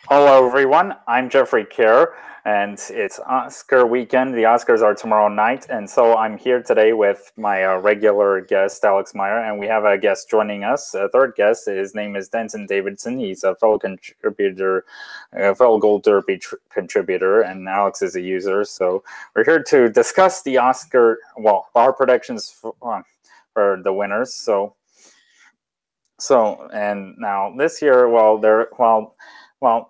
Hello, everyone. I'm Jeffrey Kerr, and it's Oscar weekend. The Oscars are tomorrow night, and so I'm here today with my regular guest, Alex Meyer, and we have a guest joining us, a third guest. His name is Denton Davidson. He's a fellow contributor, a fellow Gold Derby contributor, and Alex is a user. So we're here to discuss the Oscar, well, our predictions for the winners. And now this year,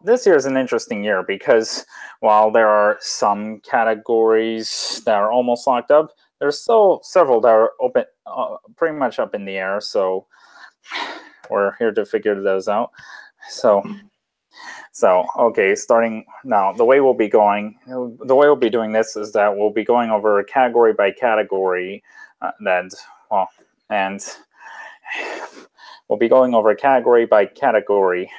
this year is an interesting year because while there are some categories that are almost locked up, there's still several that are open, pretty much up in the air. So we're here to figure those out. So okay, starting now, the way we'll be doing this is that we'll be going over category by category, and we'll be going over category by category.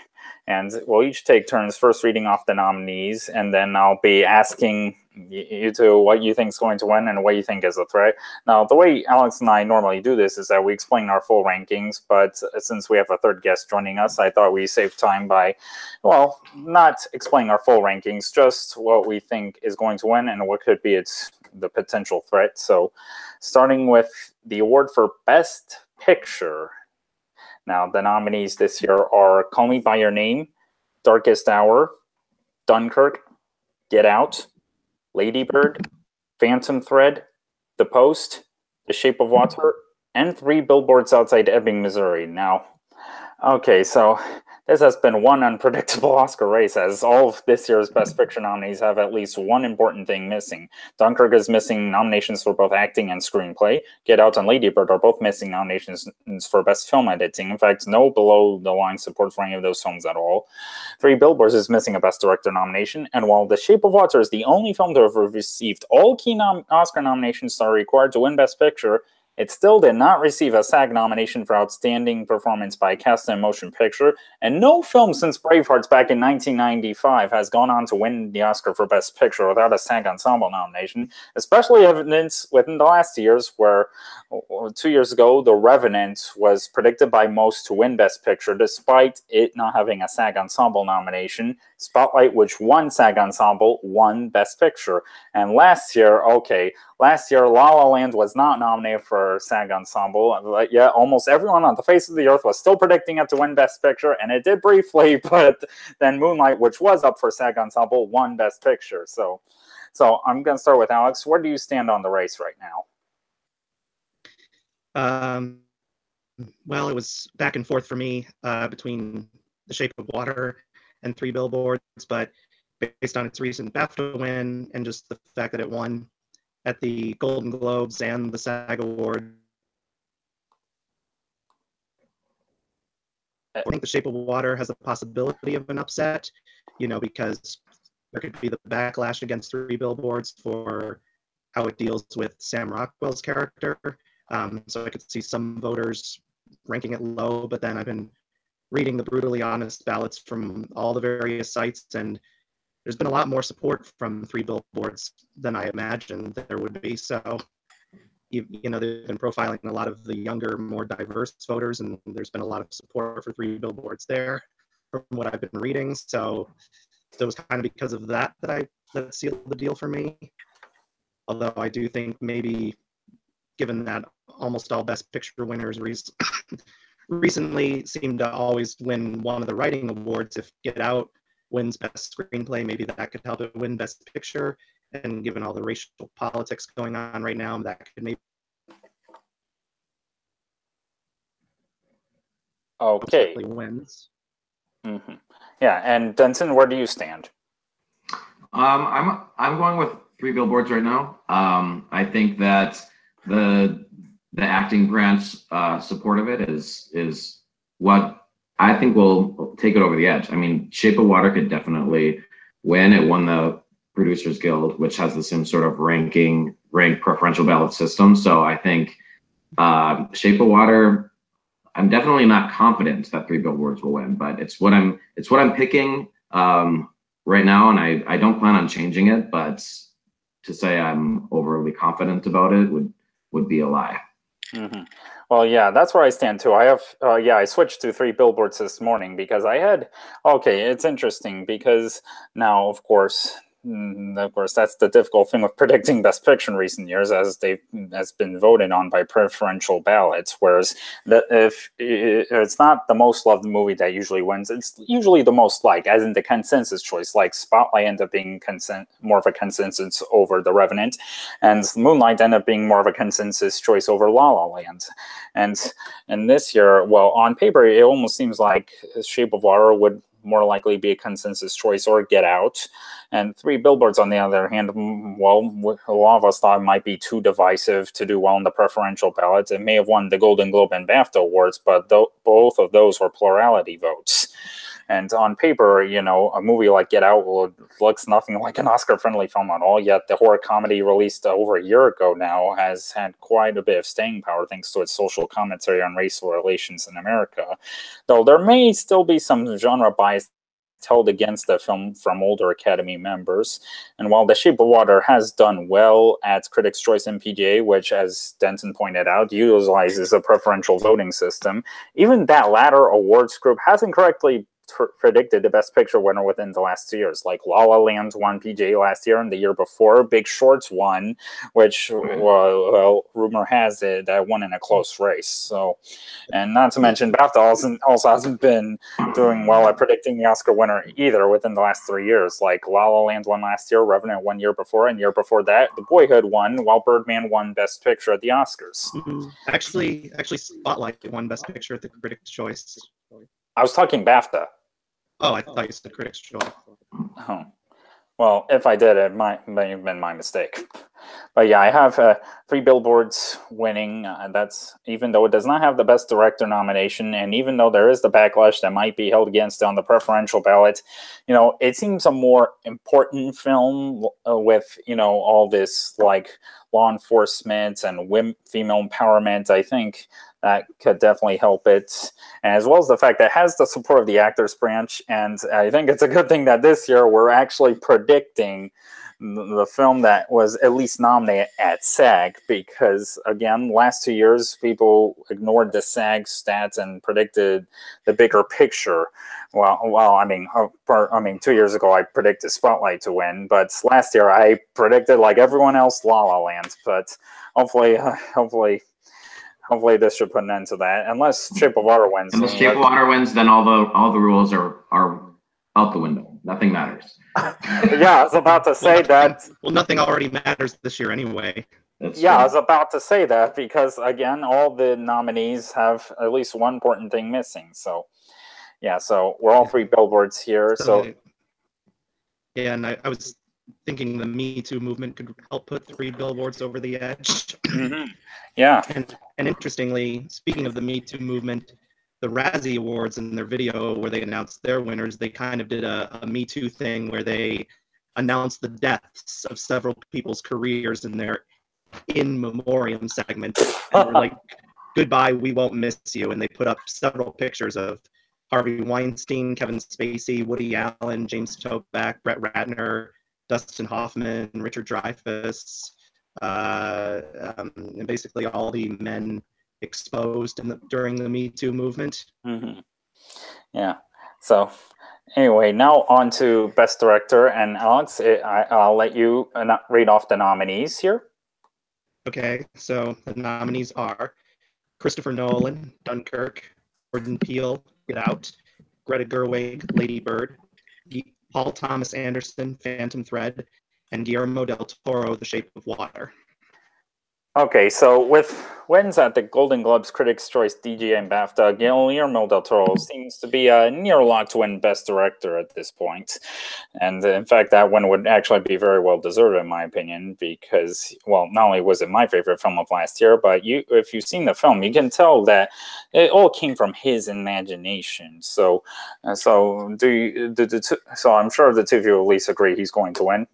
And we'll each take turns first reading off the nominees, and then I'll be asking you two what you think is going to win and what you think is a threat. Now, the way Alex and I normally do this is that we explain our full rankings, but since we have a third guest joining us, I thought we'd save time by, well, not explaining our full rankings, just what we think is going to win and what could be the potential threat. So, starting with the award for Best Picture. Now, the nominees this year are Call Me By Your Name, Darkest Hour, Dunkirk, Get Out, Lady Bird, Phantom Thread, The Post, The Shape of Water, and 3 Billboards Outside Ebbing, Missouri. Now, okay, so this has been one unpredictable Oscar race, as all of this year's Best Picture nominees have at least one important thing missing. Dunkirk is missing nominations for both acting and screenplay. Get Out and Lady Bird are both missing nominations for Best Film Editing. In fact, no below-the-line support for any of those films at all. 3 Billboards is missing a Best Director nomination, and while The Shape of Water is the only film to have received all key Oscar nominations that are required to win Best Picture, it still did not receive a SAG nomination for Outstanding Performance by Cast in Motion Picture, and no film since Bravehearts back in 1995 has gone on to win the Oscar for Best Picture without a SAG Ensemble nomination, especially evidence within the last 2 years, where 2 years ago, The Revenant was predicted by most to win Best Picture, despite it not having a SAG Ensemble nomination. Spotlight, which won SAG Ensemble, won Best Picture. And last year, La La Land was not nominated for SAG Ensemble, but yet almost everyone on the face of the earth was still predicting it to win Best Picture, and it did briefly, but then Moonlight, which was up for SAG Ensemble, won Best Picture. So I'm going to start with Alex. Where do you stand on the race right now? Well, it was back and forth for me between The Shape of Water and 3 Billboards, but based on its recent BAFTA win and just the fact that it won at the Golden Globes and the SAG Award, I think The Shape of Water has a possibility of an upset, because there could be the backlash against 3 Billboards for how it deals with Sam Rockwell's character. So I could see some voters ranking it low, but then I've been reading the brutally honest ballots from all the various sites, and there's been a lot more support from 3 Billboards than I imagined there would be. So, they've been profiling a lot of the younger, more diverse voters, and there's been a lot of support for 3 Billboards there from what I've been reading. So it was kind of because of that sealed the deal for me. Although I do think maybe, given that almost all Best Picture winners recently seem to always win one of the writing awards, if Get Out wins Best Screenplay, maybe that could help it win Best Picture. And given all the racial politics going on right now, that could maybe wins. Mm-hmm. Yeah, and Denton, where do you stand? I'm going with 3 Billboards right now. I think that the acting grant's support of it is what I think will take it over the edge. I mean, Shape of Water could definitely win. It won the Producers Guild, which has the same sort of ranked preferential ballot system. So I think Shape of Water, I'm definitely not confident that 3 Billboards will win, but it's what I'm picking right now, and I don't plan on changing it. But to say I'm overly confident about it would be a lie. Mm-hmm. Well, yeah, that's where I stand too. I have, yeah, I switched to Three Billboards this morning because I had, okay, it's interesting because now, of course, that's the difficult thing with predicting Best Picture in recent years, as has been voted on by preferential ballots. Whereas if it's not the most loved movie that usually wins, it's usually the most liked, as in the consensus choice. Like Spotlight ended up being more of a consensus over The Revenant, and Moonlight ended up being more of a consensus choice over La La Land. And this year, well, on paper, it almost seems like Shape of Water would more likely be a consensus choice, or Get Out. And Three Billboards, on the other hand, well, a lot of us thought it might be too divisive to do well in the preferential ballots. It may have won the Golden Globe and BAFTA awards, but both of those were plurality votes. And on paper, you know, a movie like Get Out looks nothing like an Oscar-friendly film at all, yet the horror comedy released over a year ago now has had quite a bit of staying power thanks to its social commentary on racial relations in America. Though there may still be some genre bias held against the film from older Academy members. And while The Shape of Water has done well at Critics' Choice and PGA, which, as Denton pointed out, utilizes a preferential voting system, even that latter awards group hasn't correctly predicted the Best Picture winner within the last 2 years. Like La La Land won PGA last year, and the year before Big Shorts won, which well, rumor has it that won in a close race. So, and not to mention BAFTA also hasn't been doing well at predicting the Oscar winner either within the last 3 years. Like La La Land won last year, Revenant won year before, and year before that, The Boyhood won, while Birdman won Best Picture at the Oscars. Actually, Spotlight won Best Picture at the Critics' Choice. I was talking BAFTA. Oh, I thought you said Critics' Choice. Oh. Well, if I did, it may have been my mistake. But yeah, I have Three Billboards winning. That's even though it does not have the Best Director nomination, and even though there is the backlash that might be held against it on the preferential ballot, you know, it seems a more important film with, you know, all this like law enforcement and female empowerment. I think that could definitely help it, and as well as the fact that it has the support of the actors branch. And I think it's a good thing that this year we're actually predicting the film that was at least nominated at SAG, because again, last 2 years people ignored the SAG stats and predicted the bigger picture. Well, I mean, 2 years ago I predicted Spotlight to win, but last year I predicted, like everyone else, La La Land. But hopefully this should put an end to that, unless Shape of Water wins. And if Shape of Water wins, then all the rules are out the window. Nothing matters. Yeah, I was about to say that. Well, nothing already matters this year anyway. That's yeah, true. I was about to say that because, again, all the nominees have at least one important thing missing. So, yeah, so we're all Three Billboards here. So yeah, and I was thinking the Me Too movement could help put Three Billboards over the edge. Yeah. And interestingly, speaking of the Me Too movement, the Razzie Awards in their video where they announced their winners, they kind of did a Me Too thing where they announced the deaths of several people's careers in their in memoriam segment. And were like, goodbye, we won't miss you. And they put up several pictures of Harvey Weinstein, Kevin Spacey, Woody Allen, James Toback, Brett Ratner, Dustin Hoffman, Richard Dreyfuss, and basically all the men exposed during the Me Too movement. Yeah. So anyway, now on to Best Director. And Alex, I'll let you read off the nominees here. Okay, so the nominees are Christopher Nolan, Dunkirk, Jordan Peele, Get Out, Greta Gerwig, Lady Bird, Paul Thomas Anderson, Phantom Thread, and Guillermo del Toro, The Shape of Water. Okay, so with wins at the Golden Globes, Critics' Choice, DGA, and BAFTA, Guillermo del Toro seems to be near lock to win Best Director at this point. And in fact, that one would actually be very well deserved, in my opinion, because, well, not only was it my favorite film of last year, but if you've seen the film, you can tell that it all came from his imagination. So I'm sure the two of you at least agree he's going to win.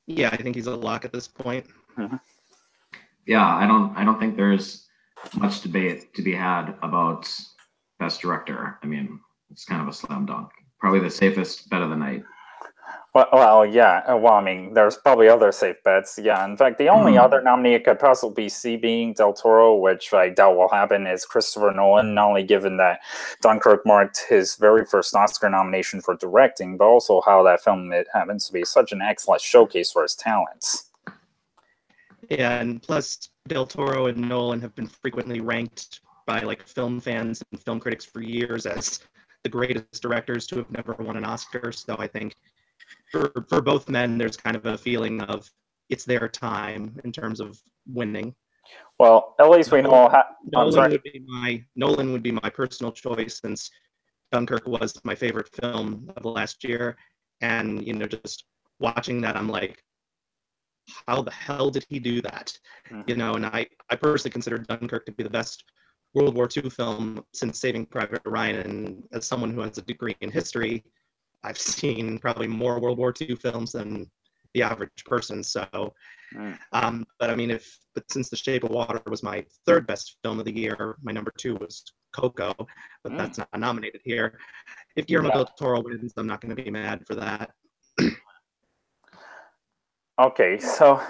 Yeah, I think he's a lock at this point. Yeah, I don't think there's much debate to be had about Best Director. I mean, it's kind of a slam dunk. Probably the safest bet of the night. Well, yeah. Well, I mean, there's probably other safe bets. Yeah, in fact, the only other nominee it could possibly see being Del Toro, which I doubt will happen, is Christopher Nolan. Not only given that Dunkirk marked his very first Oscar nomination for directing, but also how that film it happens to be such an excellent showcase for his talents. Yeah, and plus Del Toro and Nolan have been frequently ranked by like film fans and film critics for years as the greatest directors to have never won an Oscar. So I think for both men, there's kind of a feeling of it's their time in terms of winning. Well, at least we know. Nolan would be my personal choice since Dunkirk was my favorite film of last year, and just watching that, I'm like, how the hell did he do that? And I personally consider Dunkirk to be the best World War II film since Saving Private Ryan, and as someone who has a degree in history, I've seen probably more World War II films than the average person. So, but I mean, but since The Shape of Water was my third best film of the year, my number 2 was Coco, but that's not nominated here. If Guillermo del Toro wins, I'm not going to be mad for that. Okay, so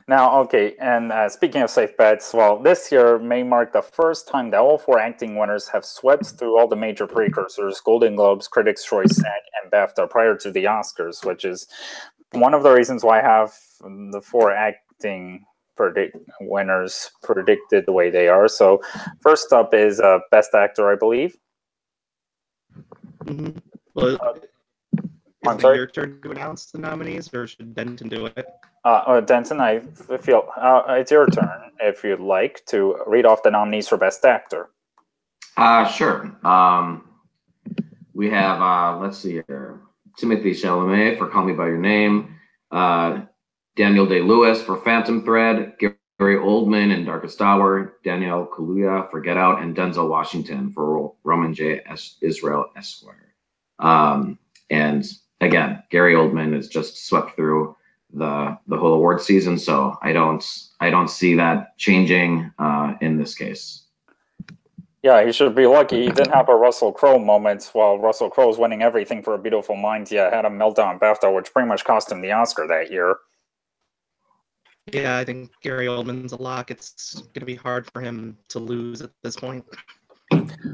now, okay, and speaking of safe bets, well, this year may mark the first time that all 4 acting winners have swept through all the major precursors, Golden Globes, Critics' Choice, SAG, and BAFTA prior to the Oscars, which is one of the reasons why I have the 4 acting winners predicted the way they are. So first up is Best Actor, I believe. Mm-hmm. Well, is it your turn to announce the nominees, or should Denton do it? Denton, I feel it's your turn if you'd like to read off the nominees for Best Actor. Sure. We have, let's see here, Timothée Chalamet for Call Me By Your Name, Daniel Day-Lewis for Phantom Thread, Gary Oldman in Darkest Hour, Daniel Kaluuya for Get Out, and Denzel Washington for Roman J. Israel Esquire. And again, Gary Oldman has just swept through the whole award season, so I don't see that changing in this case. Yeah, he should be lucky. He didn't have a Russell Crowe moment while Russell Crowe was winning everything for A Beautiful Mind. Yeah, had a meltdown in BAFTA, which pretty much cost him the Oscar that year. Yeah, I think Gary Oldman's a lock. It's going to be hard for him to lose at this point.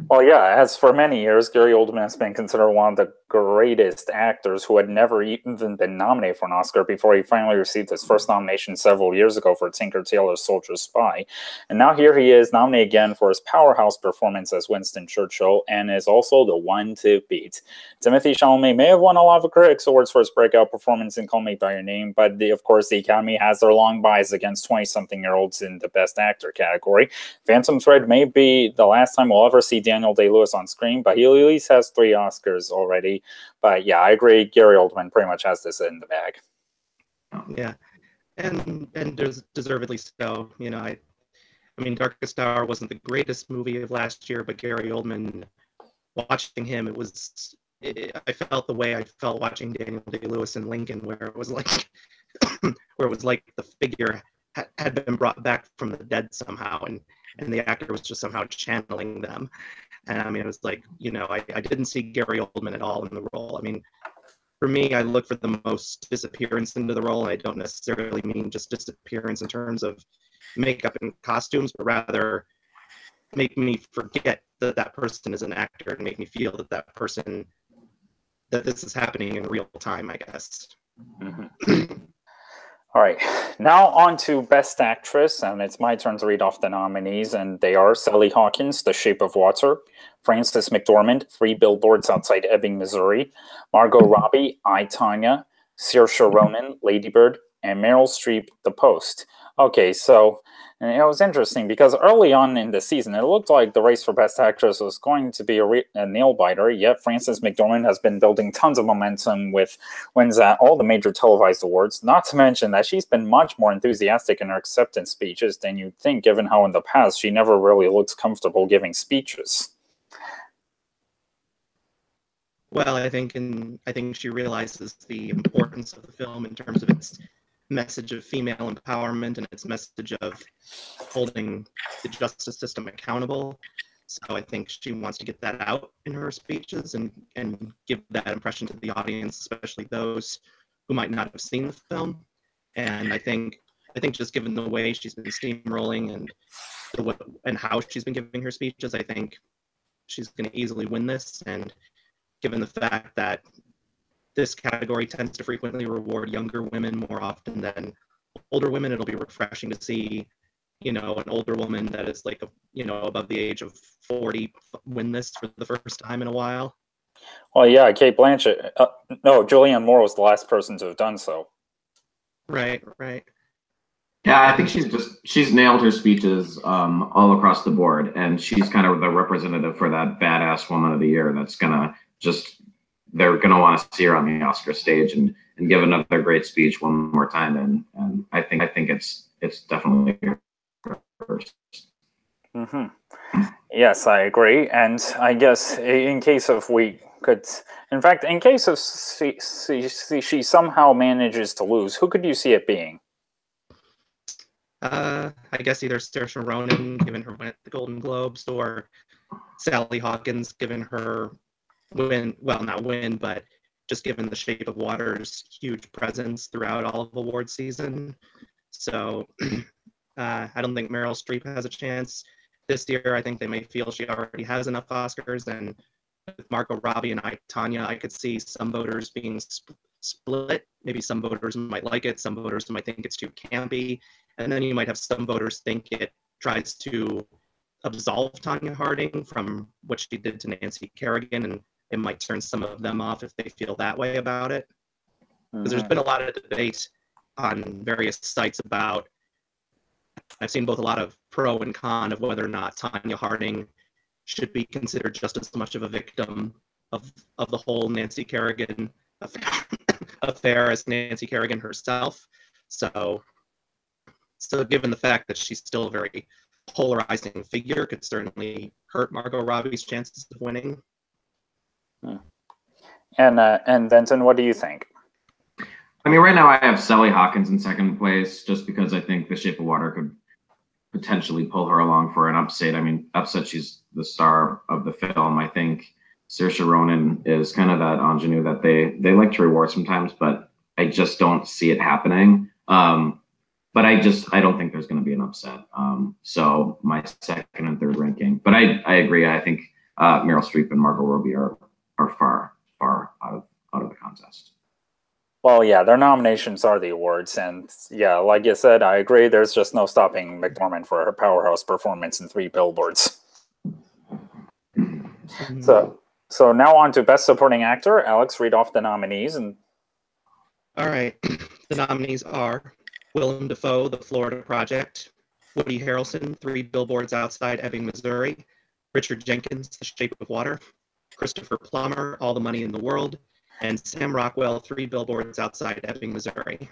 Well, yeah, as for many years, Gary Oldman has been considered one of the greatest actors who had never even been nominated for an Oscar before he finally received his first nomination several years ago for Tinker Tailor Soldier Spy. And now here he is, nominated again for his powerhouse performance as Winston Churchill, and is also the one to beat. Timothée Chalamet may have won a lot of critics awards for his breakout performance in Call Me By Your Name, but of course the Academy has their long bias against 20-something-year-olds in the Best Actor category. Phantom Thread may be the last time we'll ever see Daniel Day-Lewis on screen, but he at least has 3 Oscars already. But yeah, I agree. Gary Oldman pretty much has this in the bag. Yeah, and deservedly so. I mean, Darkest Hour wasn't the greatest movie of last year, but Gary Oldman, watching him, I felt the way I felt watching Daniel Day-Lewis in Lincoln, where it was like, the figure had been brought back from the dead somehow, and the actor was just somehow channeling them. And I mean, it was like, I didn't see Gary Oldman at all in the role. I mean, for me, I look for the most disappearance into the role, and I don't necessarily mean just disappearance in terms of makeup and costumes, but rather make me forget that person is an actor and make me feel that this is happening in real time, I guess. Mm-hmm. All right, now on to Best Actress, and it's my turn to read off the nominees, and they are Sally Hawkins, The Shape of Water, Frances McDormand, 3 Billboards Outside Ebbing, Missouri, Margot Robbie, I, Tonya, Saoirse Ronan, Lady Bird, and Meryl Streep, The Post. Okay, so and it was interesting because early on in the season, it looked like the race for Best Actress was going to be a nail-biter, yet Frances McDormand has been building tons of momentum with wins at all the major televised awards, not to mention that she's been much more enthusiastic in her acceptance speeches than you'd think, given how in the past she never really looked comfortable giving speeches. Well, I think she realizes the importance of the film in terms of its message of female empowerment and its message of holding the justice system accountable. So I think she wants to get that out in her speeches and give that impression to the audience, especially those who might not have seen the film. And I think just given the way she's been steamrolling and how she's been giving her speeches, I think she's going to easily win this. And given the fact that this category tends to frequently reward younger women more often than older women, it'll be refreshing to see, an older woman that is like, above the age of 40 win this for the first time in a while. Well, yeah, Kate Blanchett. No, Julianne Moore was the last person to have done so. Right. Yeah, I think she's nailed her speeches all across the board, and she's kind of the representative for that badass woman of the year that's they're gonna want to see her on the Oscar stage and give another great speech one more time, and I think it's definitely her first. Mm-hmm. Yes, I agree, and I guess in case of she somehow manages to lose, who could you see it being? I guess either Saoirse Ronan, given her win at the Golden Globes, or Sally Hawkins, given her win, well, not win, but just given the Shape of Water's huge presence throughout all of award season. So I don't think Meryl Streep has a chance this year. I think they may feel she already has enough Oscars, and with Margot Robbie and Tanya, I could see some voters being split. Maybe some voters might like it, some voters might think it's too campy, and then you might have some voters think it tries to absolve Tanya Harding from what she did to Nancy Kerrigan, and it might turn some of them off if they feel that way about it. Because there's been a lot of debate on various sites about, I've seen both a lot of pro and con of whether or not Tanya Harding should be considered just as much of a victim of the whole Nancy Kerrigan affair as Nancy Kerrigan herself. So given the fact that she's still a very polarizing figure, could certainly hurt Margot Robbie's chances of winning. And Denton, what do you think? I mean, right now I have Sally Hawkins in second place, just because I think The Shape of Water could potentially pull her along for an upset. I mean, she's the star of the film. I think Saoirse Ronan is kind of that ingenue that they like to reward sometimes, but I just don't see it happening. But I don't think there's going to be an upset. So my second and third ranking. But I agree. I think Meryl Streep and Margot Robbie are far out of the contest. Well, yeah, their nominations are the awards, and yeah, like you said, I agree. There's just no stopping McDormand for her powerhouse performance in 3 Billboards. So now on to Best Supporting Actor. Alex, read off the nominees. And all right, the nominees are Willem Dafoe, The Florida Project; Woody Harrelson, 3 Billboards Outside Ebbing, Missouri; Richard Jenkins, The Shape of Water; Christopher Plummer, All the Money in the World; and Sam Rockwell, 3 Billboards Outside Ebbing, Missouri.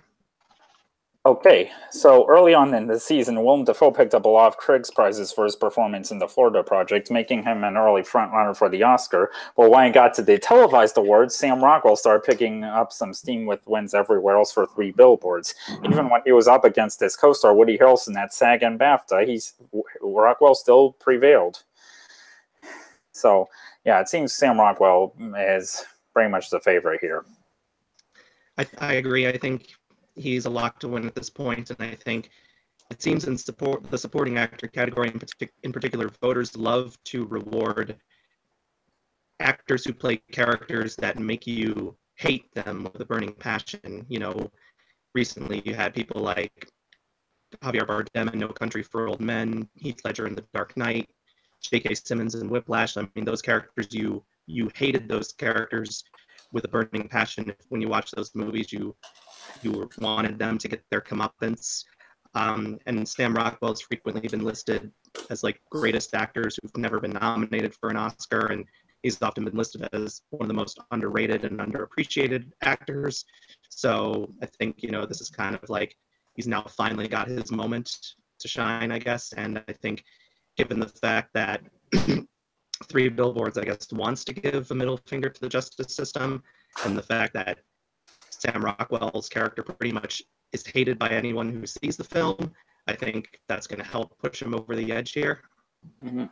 Okay, so early on in the season, Willem Dafoe picked up a lot of Critics' prizes for his performance in The Florida Project, making him an early frontrunner for the Oscar. But when it got to the televised awards, Sam Rockwell started picking up some steam with wins everywhere else for 3 Billboards. Even when he was up against his co-star Woody Harrelson at SAG and BAFTA, Rockwell still prevailed. So, yeah, it seems Sam Rockwell is very much the favorite here. I agree. I think he's a lock to win at this point, and I think it seems in the supporting actor category in particular, voters love to reward actors who play characters that make you hate them with a burning passion. Recently you had people like Javier Bardem in No Country for Old Men, Heath Ledger in The Dark Knight, J.K. Simmons in Whiplash. I mean, those characters, you hated those characters with a burning passion. When you watch those movies, you wanted them to get their comeuppance. And Sam Rockwell's frequently been listed as like greatest actors who've never been nominated for an Oscar, and he's often been listed as one of the most underrated and underappreciated actors. So I think, this is kind of like he's now finally got his moment to shine, I guess. And I think given the fact that 3 Billboards, I guess, wants to give a middle finger to the justice system, and the fact that Sam Rockwell's character pretty much is hated by anyone who sees the film, I think that's going to help push him over the edge here. Mm-hmm.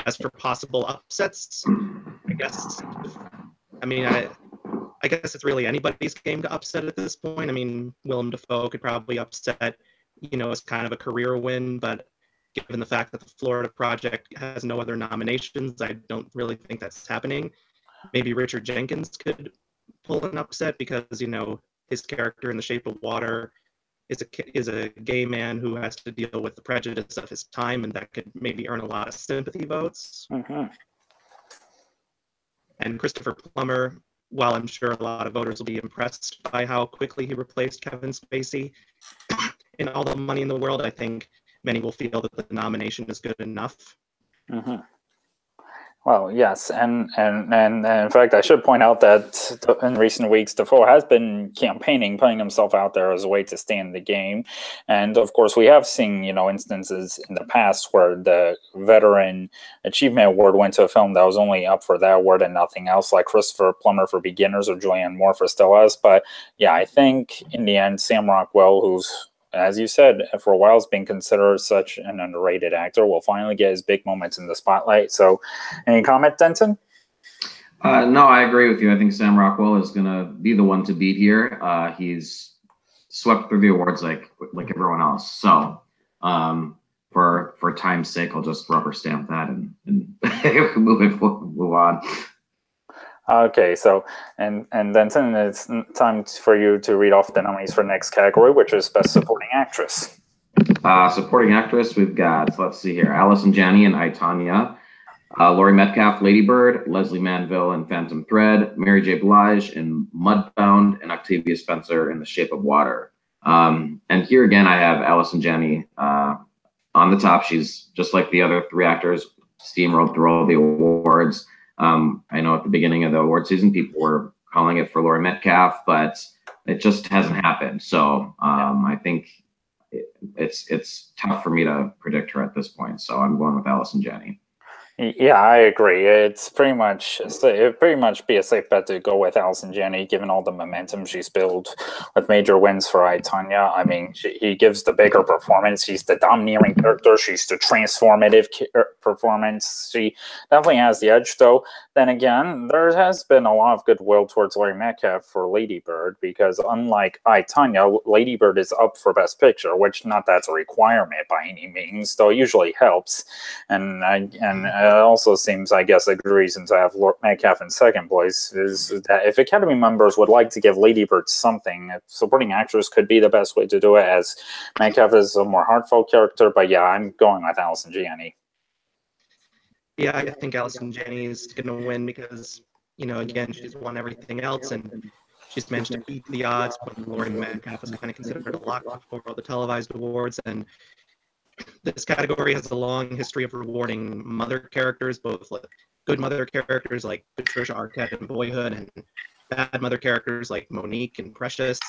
As for possible upsets, I guess, I guess it's really anybody's game to upset at this point. I mean, Willem Dafoe could probably upset, as kind of a career win, but given the fact that the Florida Project has no other nominations, I don't really think that's happening. Maybe Richard Jenkins could pull an upset because, his character in The Shape of Water is a gay man who has to deal with the prejudice of his time, and that could maybe earn a lot of sympathy votes. Mm-hmm. And Christopher Plummer, while I'm sure a lot of voters will be impressed by how quickly he replaced Kevin Spacey in All the Money in the World, I think many will feel that the nomination is good enough. Mm-hmm. Well, yes, and in fact, I should point out that in recent weeks, Defoe has been campaigning, putting himself out there as a way to stay in the game, and of course, we have seen instances in the past where the Veteran Achievement Award went to a film that was only up for that award and nothing else, like Christopher Plummer for Beginners or Julianne Moore for Still Us. But yeah, I think in the end, Sam Rockwell, who's, as you said, for a while has been considered such an underrated actor, will finally get his big moments in the spotlight. So, any comment, Denton? No, I agree with you. I think Sam Rockwell is going to be the one to beat here. He's swept through the awards like everyone else. So, for time's sake, I'll just rubber stamp that and move on. Okay, so and Denton, it's time for you to read off the nominees for the next category, which is Best Supporting Actress. Supporting Actress, we've got, let's see here, Allison Janney in I, Tonya, Laurie Metcalf, Lady Bird, Leslie Manville in Phantom Thread, Mary J. Blige in Mudbound, and Octavia Spencer in The Shape of Water. And here again, I have Allison Janney on the top. She's just like the other three actors, steamrolled through all the awards. I know at the beginning of the award season, people were calling it for Laurie Metcalf, but it just hasn't happened. So I think it's tough for me to predict her at this point. So I'm going with Allison Janney. Yeah, I agree. It'd pretty much be a safe bet to go with Allison Janney, given all the momentum she's built with major wins for I, Tonya. I mean, he gives the bigger performance. She's the domineering character. She's the transformative performance. She definitely has the edge, though. Then again, there has been a lot of goodwill towards Laurie Metcalf for Lady Bird, because unlike I, Tonya, Lady Bird is up for Best Picture, which not that's a requirement by any means, though it usually helps. And it also seems, I guess, a good reason to have Metcalf in second place is that if Academy members would like to give Lady Bird something, supporting actress could be the best way to do it, as Metcalf is a more heartfelt character. But yeah, I'm going with Allison Janney. Yeah, I think Allison Janney is going to win because, again, she's won everything else, and she's managed to beat the odds when Laurie Metcalf was kind of considered a lock for all the televised awards. And this category has a long history of rewarding mother characters, both like good mother characters like Patricia Arquette in Boyhood, and bad mother characters like Monique and Precious.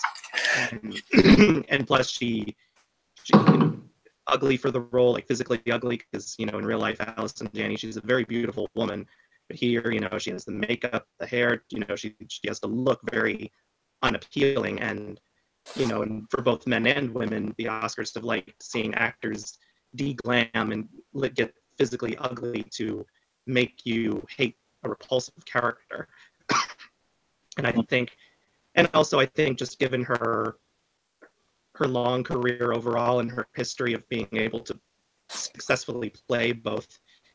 And plus, she ugly for the role, like physically ugly, because in real life, Allison Janney, she's a very beautiful woman, but here, she has the makeup, the hair, she has to look very unappealing, and and for both men and women, the Oscars have liked seeing actors de-glam and get physically ugly to make you hate a repulsive character. And I think just given her long career overall and her history of being able to successfully play both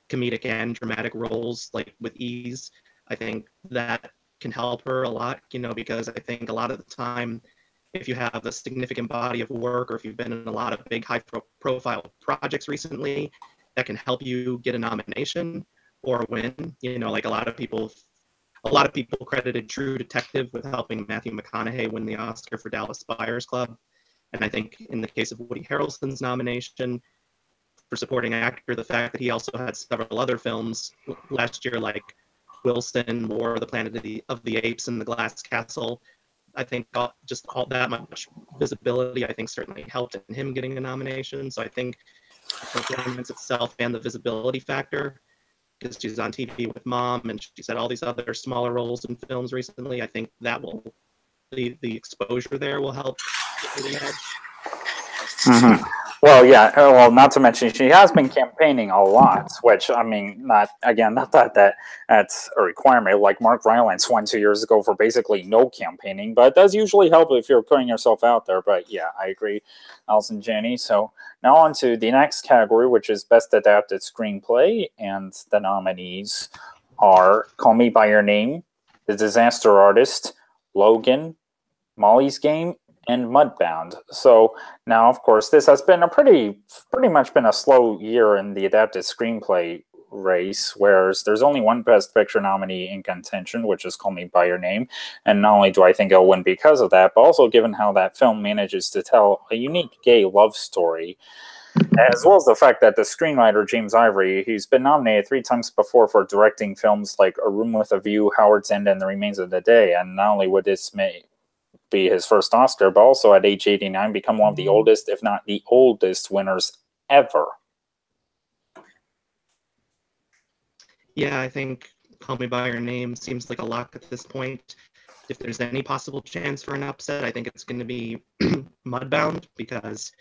comedic and dramatic roles like with ease, I think that can help her a lot, because I think a lot of the time, if you have a significant body of work, or if you've been in a lot of big high-profile projects recently, that can help you get a nomination or a win. Like a lot of people credited True Detective with helping Matthew McConaughey win the Oscar for Dallas Buyers Club. And I think in the case of Woody Harrelson's nomination for supporting actor, the fact that he also had several other films last year, like Wilson, War of the Planet of the Apes, and The Glass Castle, I think just all that much visibility, I think, certainly helped in him getting a nomination. So I think the performance itself and the visibility factor, because she's on TV with Mom and she's had all these other smaller roles in films recently, I think that the exposure there will help. Mm-hmm. Well, yeah. Well, not to mention she has been campaigning a lot, which I mean, not that that's a requirement. Like Mark Rylance won 2 years ago for basically no campaigning, but it does usually help if you're putting yourself out there. But yeah, I agree, Alison Janney. So now on to the next category, which is Best Adapted Screenplay, and the nominees are Call Me by Your Name, The Disaster Artist, Logan, Molly's Game, and Mudbound. So now, of course, this has been a pretty much been a slow year in the adapted screenplay race, whereas there's only one Best Picture nominee in contention, which is Call Me by Your Name. And not only do I think it'll win because of that, but also given how that film manages to tell a unique gay love story, as well as the fact that the screenwriter James Ivory, he's been nominated 3 times before for directing films like A Room with a View, Howard's End, and The Remains of the Day. And not only would this be his first Oscar, but also at age 89 become one of the oldest, if not the oldest, winners ever. Yeah, I think Call Me by Your Name seems like a lock at this point. If there's any possible chance for an upset, I think it's going to be Mudbound, because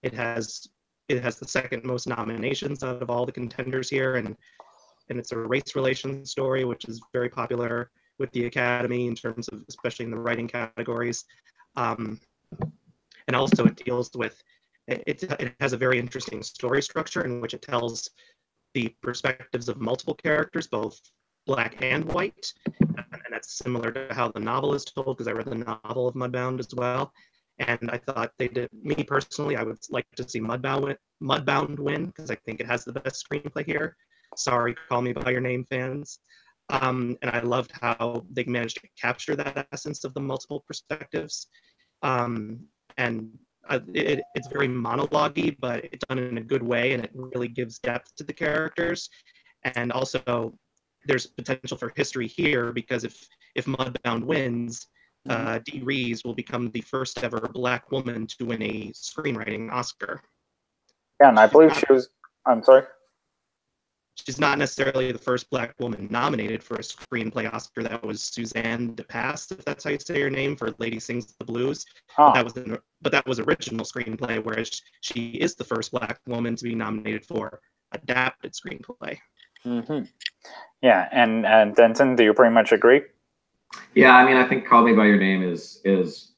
it has the second most nominations out of all the contenders here, and it's a race relations story, which is very popular with the Academy in terms of, especially in the writing categories. And also it deals with, it has a very interesting story structure in which it tells the perspectives of multiple characters, both black and white. And that's similar to how the novel is told, because I read the novel of Mudbound as well. And I thought me personally, I would like to see Mudbound win, because I think it has the best screenplay here. Sorry, Call Me by Your Name fans. And I loved how they managed to capture that essence of the multiple perspectives. It's very monologue-y, but it's done in a good way, and it really gives depth to the characters. And also, there's potential for history here, because if Mudbound wins, Dee Rees will become the first ever Black woman to win a screenwriting Oscar. Yeah, and I believe she was. I'm sorry. She's not necessarily the first Black woman nominated for a screenplay Oscar. That was Suzanne DePass, if that's how you say her name, for Lady Sings the Blues. Oh. But that was original screenplay, whereas she is the first Black woman to be nominated for adapted screenplay. Mm-hmm. Yeah, and Denton, do you pretty much agree? Yeah, I mean, I think Call Me by Your Name is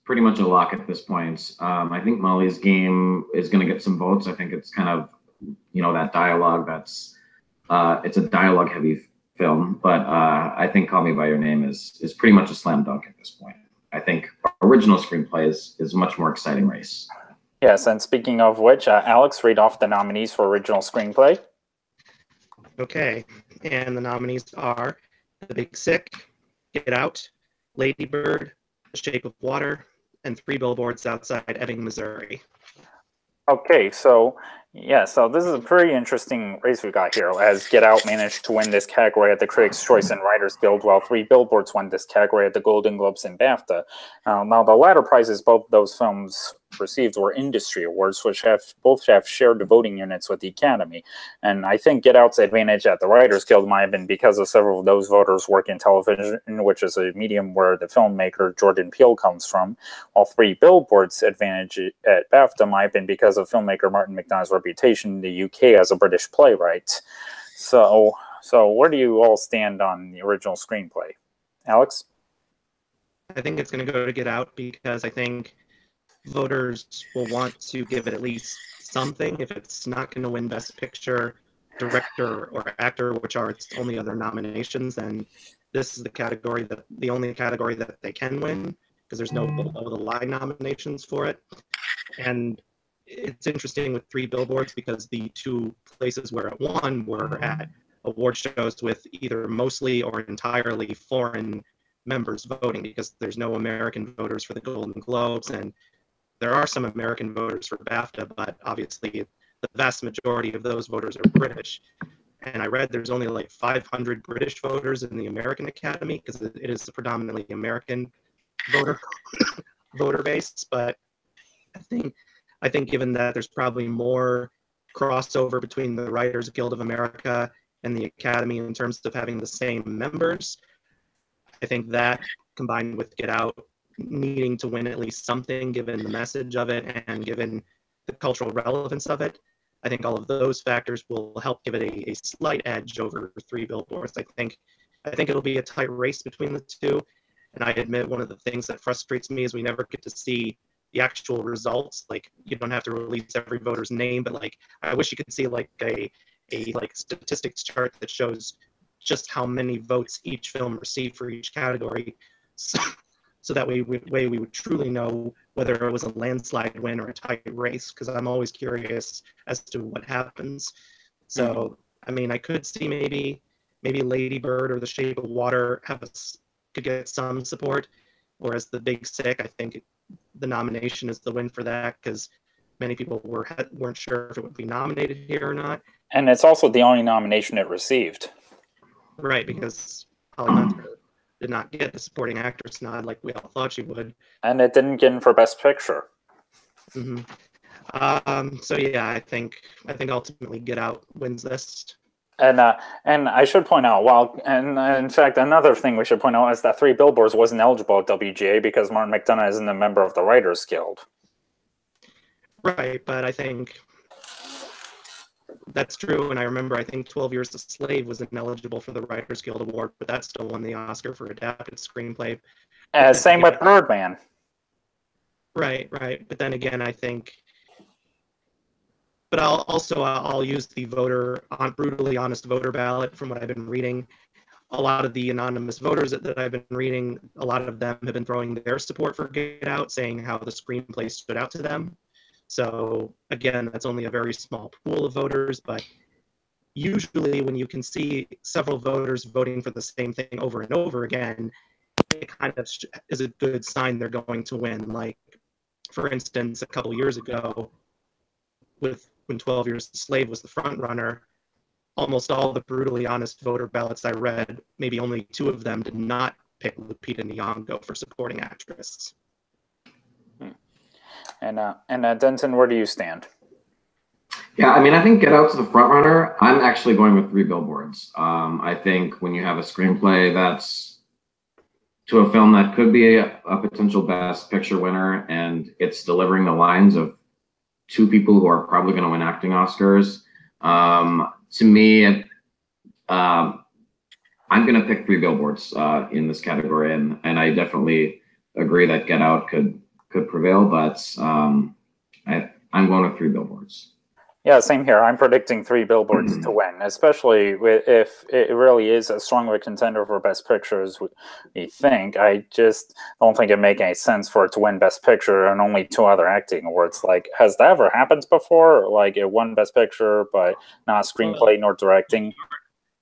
pretty much a lock at this point. I think Molly's Game is going to get some votes. I think it's kind of, that dialogue that's. It's a dialogue-heavy film, but I think Call Me by Your Name is pretty much a slam dunk at this point. I think original screenplay is a much more exciting race. Yes, and speaking of which, Alex, read off the nominees for original screenplay. Okay, and the nominees are The Big Sick, Get Out, Lady Bird, The Shape of Water, and 3 Billboards Outside Ebbing, Missouri. Okay, so this is a pretty interesting race we got here, as Get Out managed to win this category at the Critics' Choice and Writers Guild, while 3 Billboards won this category at the Golden Globes and BAFTA. Now, the latter prizes both those films received were industry awards, which both have shared the voting units with the Academy. And I think Get Out's advantage at the Writers Guild might have been because of several of those voters work in television, which is a medium where the filmmaker Jordan Peele comes from, while 3 Billboards' advantage at BAFTA might have been because of filmmaker Martin McDonagh's reputation in the UK as a British playwright. So where do you all stand on the original screenplay? Alex? I think it's going to go to Get Out, because I think voters will want to give it at least something. If it's not going to win Best Picture, Director, or Actor, which are its only other nominations, then this is the only category that they can win, because there's no below-the-line nominations for it. And it's interesting with 3 Billboards, because the 2 places where it won were at award shows with either mostly or entirely foreign members voting, because there's no American voters for the Golden Globes, and there are some American voters for BAFTA, but obviously the vast majority of those voters are British. And I read there's only like 500 British voters in the American Academy, because it is a predominantly American voter base. But I think given that there's probably more crossover between the Writers Guild of America and the Academy in terms of having the same members, I think that combined with Get Out needing to win at least something, given the message of it and given the cultural relevance of it. I think all of those factors will help give it a slight edge over Three Billboards. I think it'll be a tight race between the two. And I admit one of the things that frustrates me is we never get to see the actual results. Like, you don't have to release every voter's name, but like, I wish you could see like a like statistics chart that shows just how many votes each film received for each category. So that way we would truly know whether it was a landslide win or a tight race, because I'm always curious as to what happens. So, I mean, I could see maybe Lady Bird or The Shape of Water could get some support, whereas The Big Sick, I think the nomination is the win for that, because many people weren't sure if it would be nominated here or not. And it's also the only nomination it received. Right, because Holly Hunter did not get the supporting actress nod like we all thought she would. And it didn't get in for Best Picture. So yeah, I think ultimately Get Out wins this. And I should point out, and in fact, another thing we should point out is that Three Billboards wasn't eligible at WGA because Martin McDonagh isn't a member of the Writers Guild. Right, but I think that's true, and I remember I think 12 Years a Slave was ineligible for the Writers Guild Award, but that still won the Oscar for Adapted Screenplay. Same with Birdman. Right. But then again, I think... But I'll use the brutally honest voter ballot from what I've been reading. A lot of the anonymous voters that I've been reading, a lot of them have been throwing their support for Get Out, saying how the screenplay stood out to them. So again, that's only a very small pool of voters, but usually when you can see several voters voting for the same thing over and over again, it kind of is a good sign they're going to win. Like, for instance, a couple years ago, when 12 Years a Slave was the front runner, almost all the brutally honest voter ballots I read, maybe only 2 of them did not pick Lupita Nyong'o for supporting actress. And Denton, where do you stand? Yeah, I mean, I think Get Out's the front runner. I'm actually going with Three Billboards. I think when you have a screenplay that's to a film that could be a potential Best Picture winner, and it's delivering the lines of 2 people who are probably going to win acting Oscars, to me, I'm going to pick Three Billboards in this category, and I definitely agree that Get Out could prevail, but I'm going with Three Billboards. Yeah, same here. I'm predicting Three Billboards to win, especially if it really is as strong of a contender for Best Picture as we think. I just don't think it makes any sense for it to win Best Picture and only 2 other acting awards. Like, has that ever happened before? Like, it won Best Picture, but not screenplay nor directing?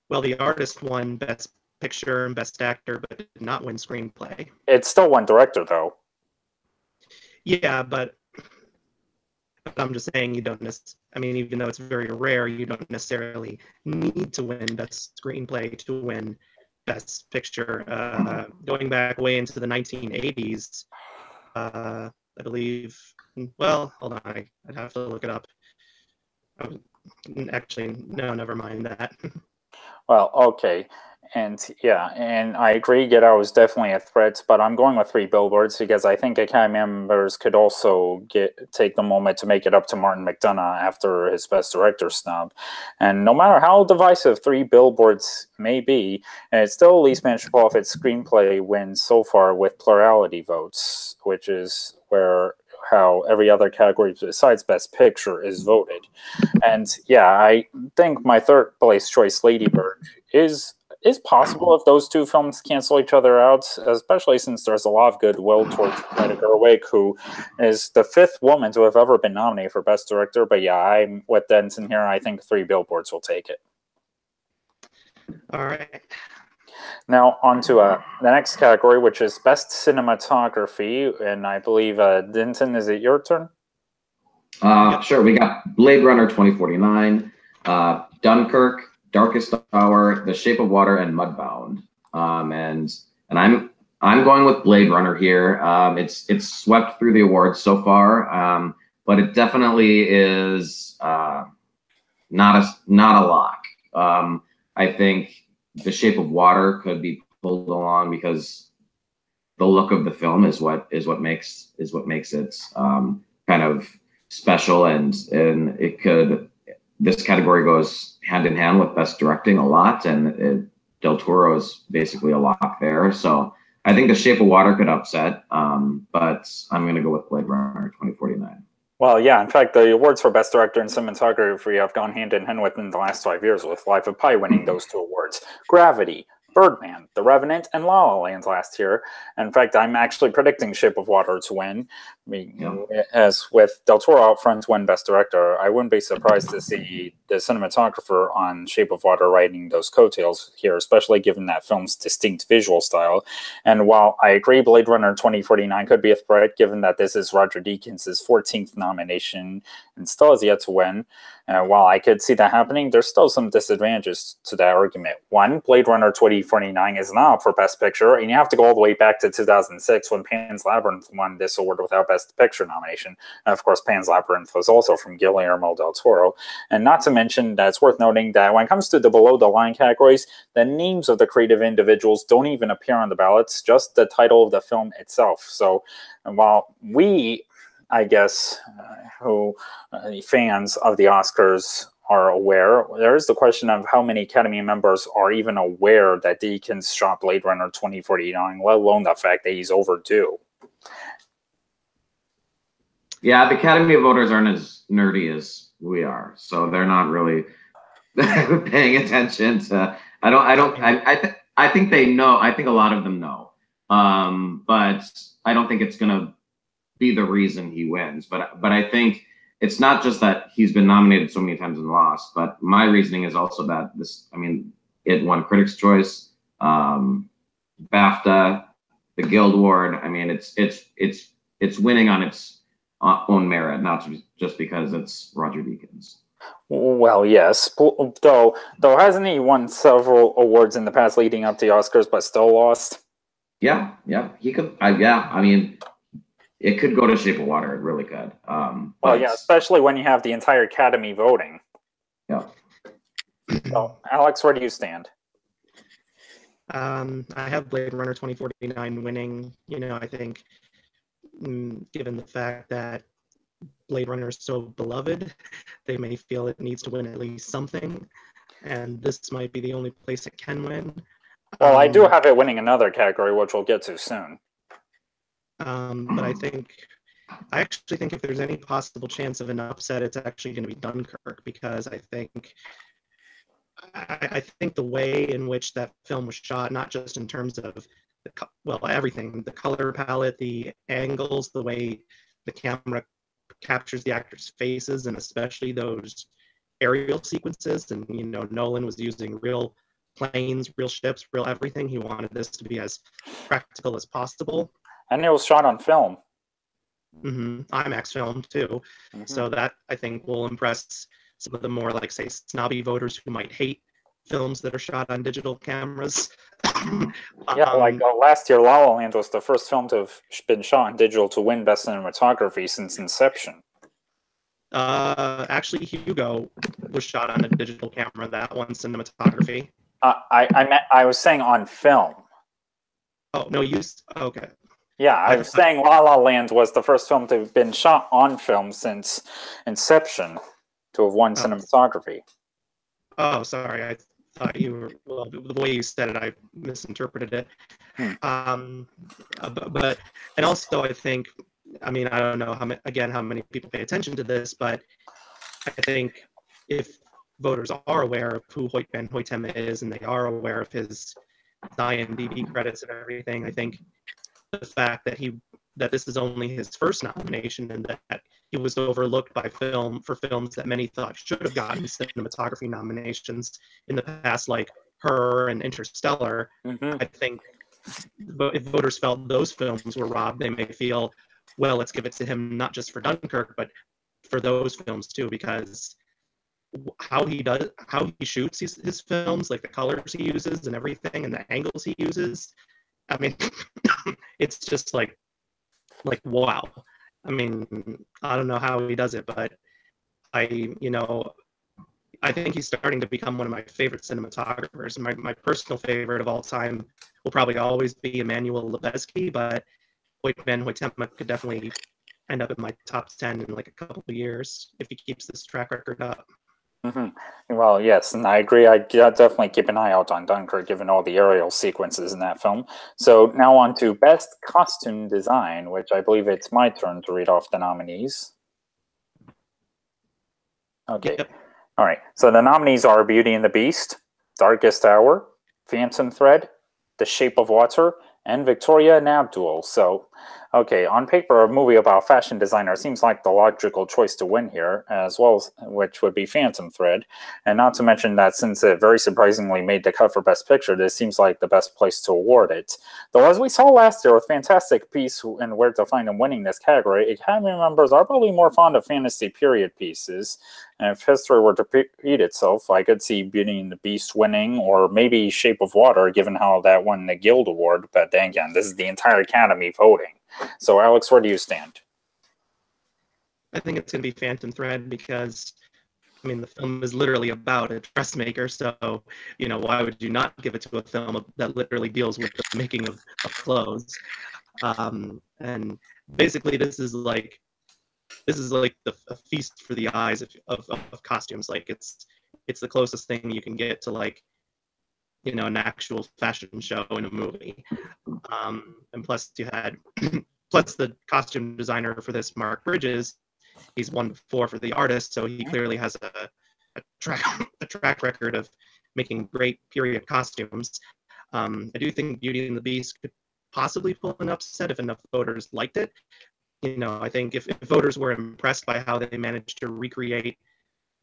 Well, The Artist won Best Picture and Best Actor, but did not win Screenplay. It still won Director, though. Yeah, but I'm just saying you don't I mean, even though it's very rare, you don't necessarily need to win Best Screenplay to win Best Picture. Going back way into the 1980s, I believe, well, hold on, I'd have to look it up. Actually, no, never mind that. Well, okay. And yeah, and I agree, Get Out is definitely a threat, but I'm going with Three Billboards because I think Academy members could also take the moment to make it up to Martin McDonagh after his Best Director snub. And no matter how divisive Three Billboards may be, it's still at least managed to pull off its screenplay wins so far with plurality votes, which is how every other category besides Best Picture is voted. And yeah, I think my third place choice, Lady Bird, is possible if those 2 films cancel each other out, especially since there's a lot of goodwill towards Greta Gerwig, who is the 5th woman to have ever been nominated for Best Director. But yeah, I'm with Denton here. I think Three Billboards will take it. All right. Now on to the next category, which is Best Cinematography. And I believe, Denton, is it your turn? Sure. We got Blade Runner 2049, Dunkirk, Darkest Hour, The Shape of Water, and Mudbound. And I'm going with Blade Runner here. It's swept through the awards so far, but it definitely is not a lock. I think The Shape of Water could be pulled along because the look of the film is what makes it kind of special, and this category goes hand in hand with best directing a lot, and Del Toro is basically a lock there. So I think The Shape of Water could upset, but I'm going to go with Blade Runner 2049. Well, yeah, in fact, the awards for Best Director and Cinematography have gone hand in hand within the last 5 years, with Life of Pi winning those two awards. Gravity, Birdman, The Revenant, and La La Land last year. In fact, I'm actually predicting Shape of Water to win. As with Del Toro out front to win Best Director, I wouldn't be surprised to see the cinematographer on Shape of Water riding those coattails here, especially given that film's distinct visual style. And while I agree Blade Runner 2049 could be a threat, given that this is Roger Deakins' 14th nomination and still has yet to win, while I could see that happening, there's still some disadvantages to that argument. One, Blade Runner 2049 is not up for Best Picture, and you have to go all the way back to 2006 when Pan's Labyrinth won this award without Best Picture nomination. And of course, Pan's Labyrinth was also from Guillermo del Toro. And not to mention that it's worth noting that when it comes to the below-the-line categories, the names of the creative individuals don't even appear on the ballots, just the title of the film itself. So while we, I guess, fans of the Oscars are aware, there is the question of how many Academy members are even aware that Deakins shot Blade Runner 2049, let alone the fact that he's overdue. Yeah, the Academy of voters aren't as nerdy as we are, so they're not really paying attention to. I think they know. I think a lot of them know, but I don't think it's gonna be the reason he wins. But I think it's not just that he's been nominated so many times and lost, but my reasoning is also that it won Critics' Choice, BAFTA, the Guild Award. I mean, it's winning on its own merit, not just because it's Roger Deakins. Well, yes, though hasn't he won several awards in the past leading up to the Oscars, but still lost? Yeah, he could. Yeah, I mean, it could go to Shape of Water. It really could. Well, yeah, especially when you have the entire Academy voting. Yeah. So, Alex, where do you stand? I have Blade Runner 2049 winning. I think, given the fact that Blade Runner is so beloved, they may feel it needs to win at least something, and this might be the only place it can win. Well, I do have it winning another category, which we'll get to soon. But I actually think if there's any possible chance of an upset, it's actually going to be Dunkirk, because I think the way in which that film was shot, not just in terms of everything, the color palette, the angles, the way the camera captures the actors' faces, and especially those aerial sequences. And Nolan was using real planes, real ships, real everything. He wanted this to be as practical as possible. And it was shot on film. IMAX film too. So that, I think, will impress some of the more, like, say, snobby voters who might hate films that are shot on digital cameras. Yeah, last year, La La Land was the first film to have been shot on digital to win Best Cinematography since Inception. Actually, Hugo was shot on a digital camera. That one, cinematography. I was saying on film. Oh no, okay. Yeah, I was saying La La Land was the first film to have been shot on film since Inception to have won cinematography. Oh, sorry. I thought you were, the way you said it, I misinterpreted it. But and also I think, I don't know how many people pay attention to this, but I think if voters are aware of who Hoyt Van Hoytema is, and they are aware of his IMDb credits and everything, I think the fact that this is only his first nomination, and that he was overlooked for films that many thought should have gotten cinematography nominations in the past, like Her and Interstellar. I think if voters felt those films were robbed, they may feel, well, let's give it to him not just for Dunkirk, but for those films too, because how he shoots his films, like the colors he uses and everything, and the angles he uses, it's just like wow. I don't know how he does it, but I think he's starting to become one of my favorite cinematographers. My personal favorite of all time will probably always be Emmanuel Lubezki, but Hoyt Van Hoytema could definitely end up in my top 10 in like a couple of years if he keeps this track record up. Well, yes, and I agree. I definitely keep an eye out on Dunkirk, given all the aerial sequences in that film. So now on to Best Costume Design, which I believe it's my turn to read off the nominees. Okay. Yep. All right. So the nominees are Beauty and the Beast, Darkest Hour, Phantom Thread, The Shape of Water, and Victoria and Abdul. So, okay, on paper, a movie about fashion designer seems like the logical choice to win here, as well as which would be Phantom Thread. And not to mention that since it very surprisingly made the cut for Best Picture, this seems like the best place to award it. Though as we saw last year with Fantastic Beasts and Where to Find Them winning this category, Academy members are probably more fond of fantasy period pieces. And if history were to repeat itself, I could see Beauty and the Beast winning, or maybe Shape of Water, given how that won the Guild Award. But then again, this is the entire Academy voting. So, Alex, where do you stand? I think it's going to be Phantom Thread because, I mean, the film is literally about a dressmaker. So, you know, why would you not give it to a film that literally deals with the making of clothes? And basically, this is like a feast for the eyes of costumes. Like it's the closest thing you can get to, like, you know, an actual fashion show in a movie. And plus you had plus the costume designer for this, Mark Bridges, he's won before for The Artist, so he clearly has a track record of making great period costumes. I do think Beauty and the Beast could possibly pull an upset if enough voters liked it. You know, I think if voters were impressed by how they managed to recreate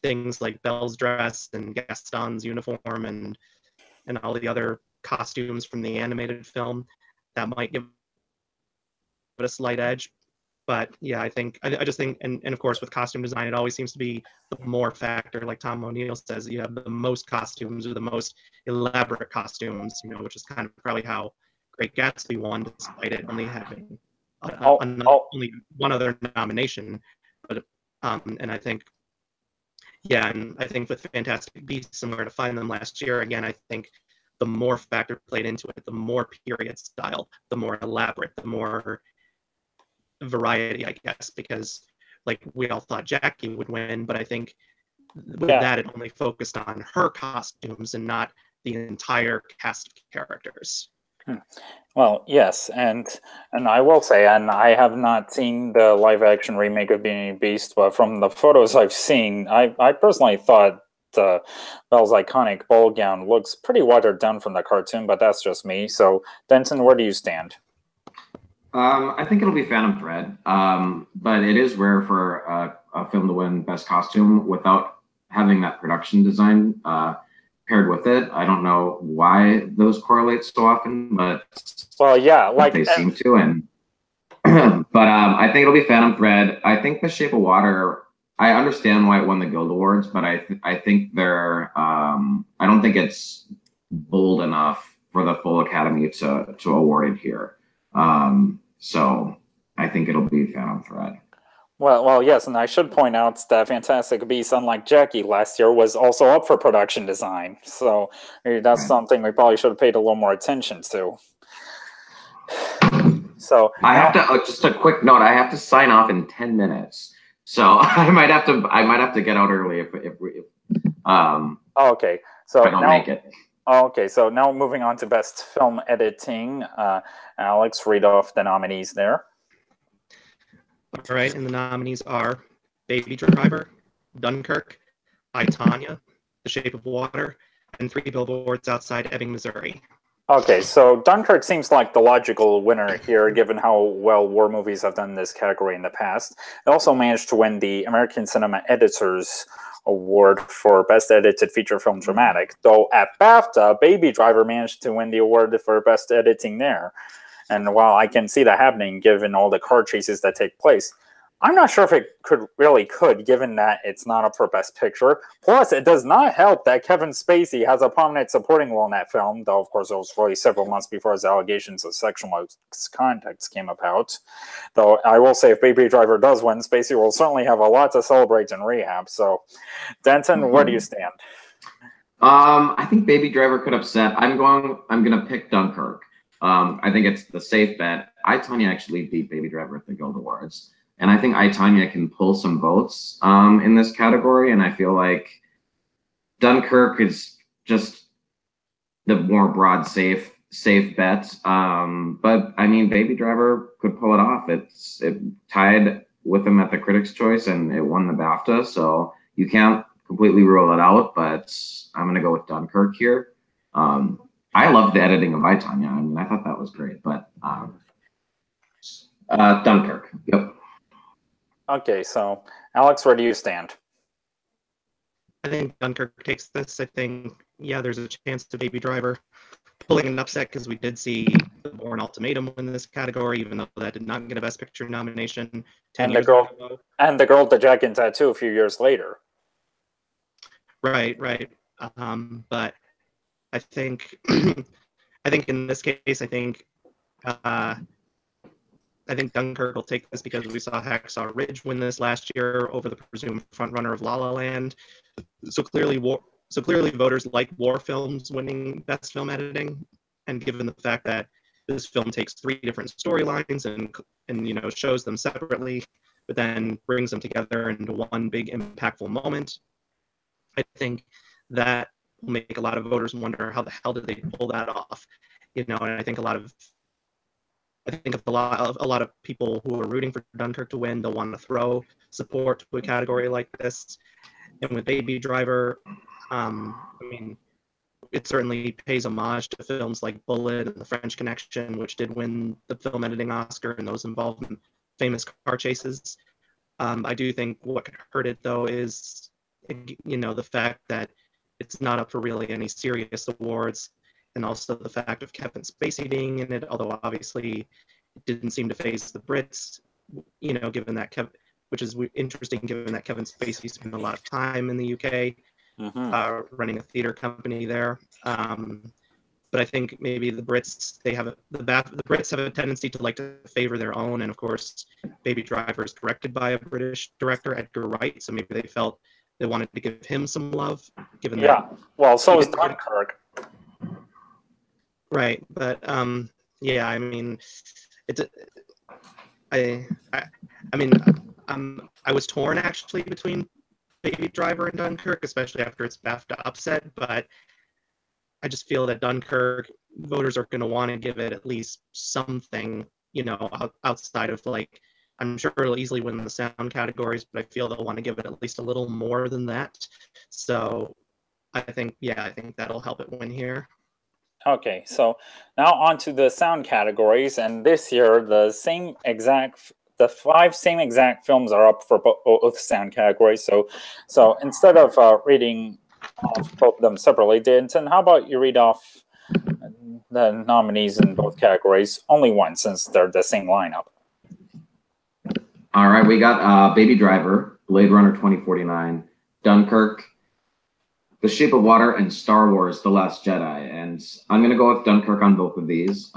things like Belle's dress and Gaston's uniform and all the other costumes from the animated film, that might give it a slight edge. But yeah, I just think, and of course with costume design, it always seems to be the more factor. Like Tom O'Neill says, you have the most costumes or the most elaborate costumes, you know, which is kind of probably how Great Gatsby won, despite it only having only one other nomination. But and I think, yeah, and I think with Fantastic Beasts and Where to Find Them last year, again, I think the more factor played into it, the more period style, the more elaborate, the more variety, I guess, because like we all thought Jackie would win, but I think with that it only focused on her costumes and not the entire cast of characters. Well, yes, and I will say, and I have not seen the live-action remake of Beauty and the Beast, but from the photos I've seen, I personally thought Belle's iconic ball gown looks pretty watered down from the cartoon, but that's just me. So, Denton, where do you stand? I think it'll be Phantom Thread, but it is rare for a film to win Best Costume without having that production design paired with it. I don't know why those correlate so often, but well, yeah, like they seem to. And but I think it'll be Phantom Thread. I think The Shape of Water, I understand why it won the Guild Awards, but I think they're I don't think it's bold enough for the full Academy to award it here. So I think it'll be Phantom Thread. Well, yes, and I should point out that Fantastic Beasts, unlike Jackie last year, was also up for production design. So that's something we probably should have paid a little more attention to. So I have to just a quick note. I have to sign off in 10 minutes, so I might have to get out early if okay. So if I don't make it. Okay, so now moving on to Best Film Editing. Alex, read off the nominees there. All right, and the nominees are Baby Driver, Dunkirk, I, Tonya, The Shape of Water, and Three Billboards Outside Ebbing, Missouri. Okay, so Dunkirk seems like the logical winner here, given how well war movies have done this category in the past. It also managed to win the American Cinema Editors Award for Best Edited Feature Film Dramatic, though at BAFTA, Baby Driver managed to win the award for Best Editing there. And while I can see that happening, given all the car chases that take place, I'm not sure if it could, given that it's not up for Best Picture. Plus, it does not help that Kevin Spacey has a prominent supporting role in that film, though, of course, it was really several months before his allegations of sexual misconduct came about. Though, I will say, if Baby Driver does win, Spacey will certainly have a lot to celebrate in rehab. So, Denton, where do you stand? I think Baby Driver could upset. I'm gonna pick Dunkirk. I think it's the safe bet. I, Tonya actually beat Baby Driver at the Guild Awards. And I think I, Tonya can pull some votes in this category. And I feel like Dunkirk is just the more broad, safe bet. But I mean, Baby Driver could pull it off. It tied with him at the Critics' Choice, and it won the BAFTA. So you can't completely rule it out. But I'm gonna go with Dunkirk here. I love the editing of I, Tonya. I mean, I thought that was great. But Dunkirk. Yep. Okay, so Alex, where do you stand? I think Dunkirk takes this. I think, yeah, there's a chance to Baby Driver pulling an upset because we did see The Bourne Ultimatum win this category, even though that did not get a Best Picture nomination 10 years ago. And the girl with the dragon tattoo a few years later. Right. But I think, I think in this case, I think Dunkirk will take this because we saw Hacksaw Ridge win this last year over the presumed frontrunner of La La Land. So clearly, voters like war films winning Best Film Editing, and given the fact that this film takes 3 different storylines and shows them separately, but then brings them together into one big impactful moment, I think that will make a lot of voters wonder how the hell did they pull that off, and I think a lot of people who are rooting for Dunkirk to win, they'll want to throw support to a category like this. And with Baby Driver, I mean, it certainly pays homage to films like Bullet and The French Connection, which did win the film editing Oscar, and those involved in famous car chases. I do think what could hurt it, though, is the fact that it's not up for really any serious awards, and also the fact of Kevin Spacey being in it, although obviously it didn't seem to faze the Brits, given that which is interesting given that Kevin Spacey spent a lot of time in the UK running a theater company there. But I think maybe the Brits, the Brits have a tendency to like to favor their own, and of course, Baby Driver is directed by a British director, Edgar Wright, so maybe they felt they wanted to give him some love, given that. Yeah, well, so is Dunkirk. Right, but yeah, I mean, it's I was torn actually between Baby Driver and Dunkirk, especially after its BAFTA upset, but I just feel that Dunkirk voters are going to want to give it at least something, outside of, like, I'm sure it'll easily win the sound categories, but I feel they'll want to give it at least a little more than that. So I think that'll help it win here. Okay, so now on to the sound categories, and this year the 5 same exact films are up for both sound categories. So instead of reading off both of them separately, Denton, how about you read off the nominees in both categories, only one since they're the same lineup. All right, we got Baby Driver, Blade Runner 2049, Dunkirk, The Shape of Water, and Star Wars: The Last Jedi. And I'm going to go with Dunkirk on both of these.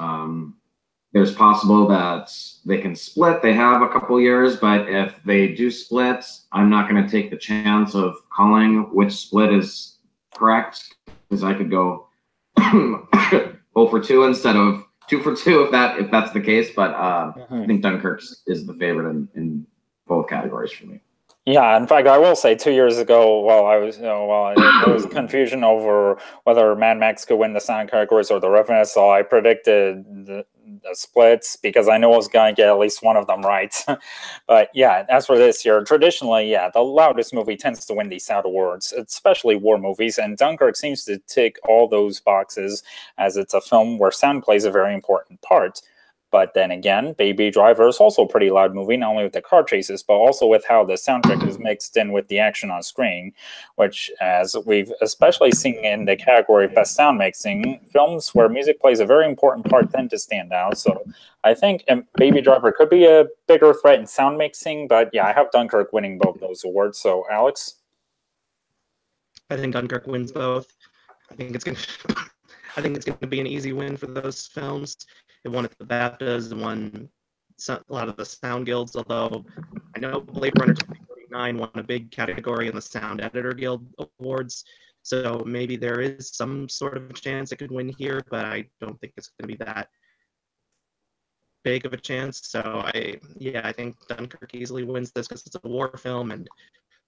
There's possible that they can split. They have a couple years, but if they do split, I'm not going to take the chance of calling which split is correct, because I could go 0 for 2 instead of 2 for 2 if that's the case. But I think Dunkirk is the favorite in both categories for me. Yeah, in fact, I will say 2 years ago, there was confusion over whether Mad Max could win the sound categories or The Revenant, so I predicted the splits because I know I was going to get at least one of them right. But yeah, as for this year, traditionally, the loudest movie tends to win these sound awards, especially war movies, and Dunkirk seems to tick all those boxes as it's a film where sound plays a very important part. But then again, Baby Driver is also a pretty loud movie, not only with the car chases, but also with how the soundtrack is mixed in with the action on screen, which, as we've especially seen in the category of Best Sound Mixing, films where music plays a very important part tend to stand out. So I think Baby Driver could be a bigger threat in sound mixing, but yeah, I have Dunkirk winning both those awards. So, Alex? I think Dunkirk wins both. I think it's going to be an easy win for those films. It won at the BAFTAs, and won a lot of the sound guilds, although I know Blade Runner 2049 won a big category in the Sound Editor Guild Awards, so maybe there is some sort of chance it could win here, but I don't think it's going to be that big of a chance. So I think Dunkirk easily wins this because it's a war film, and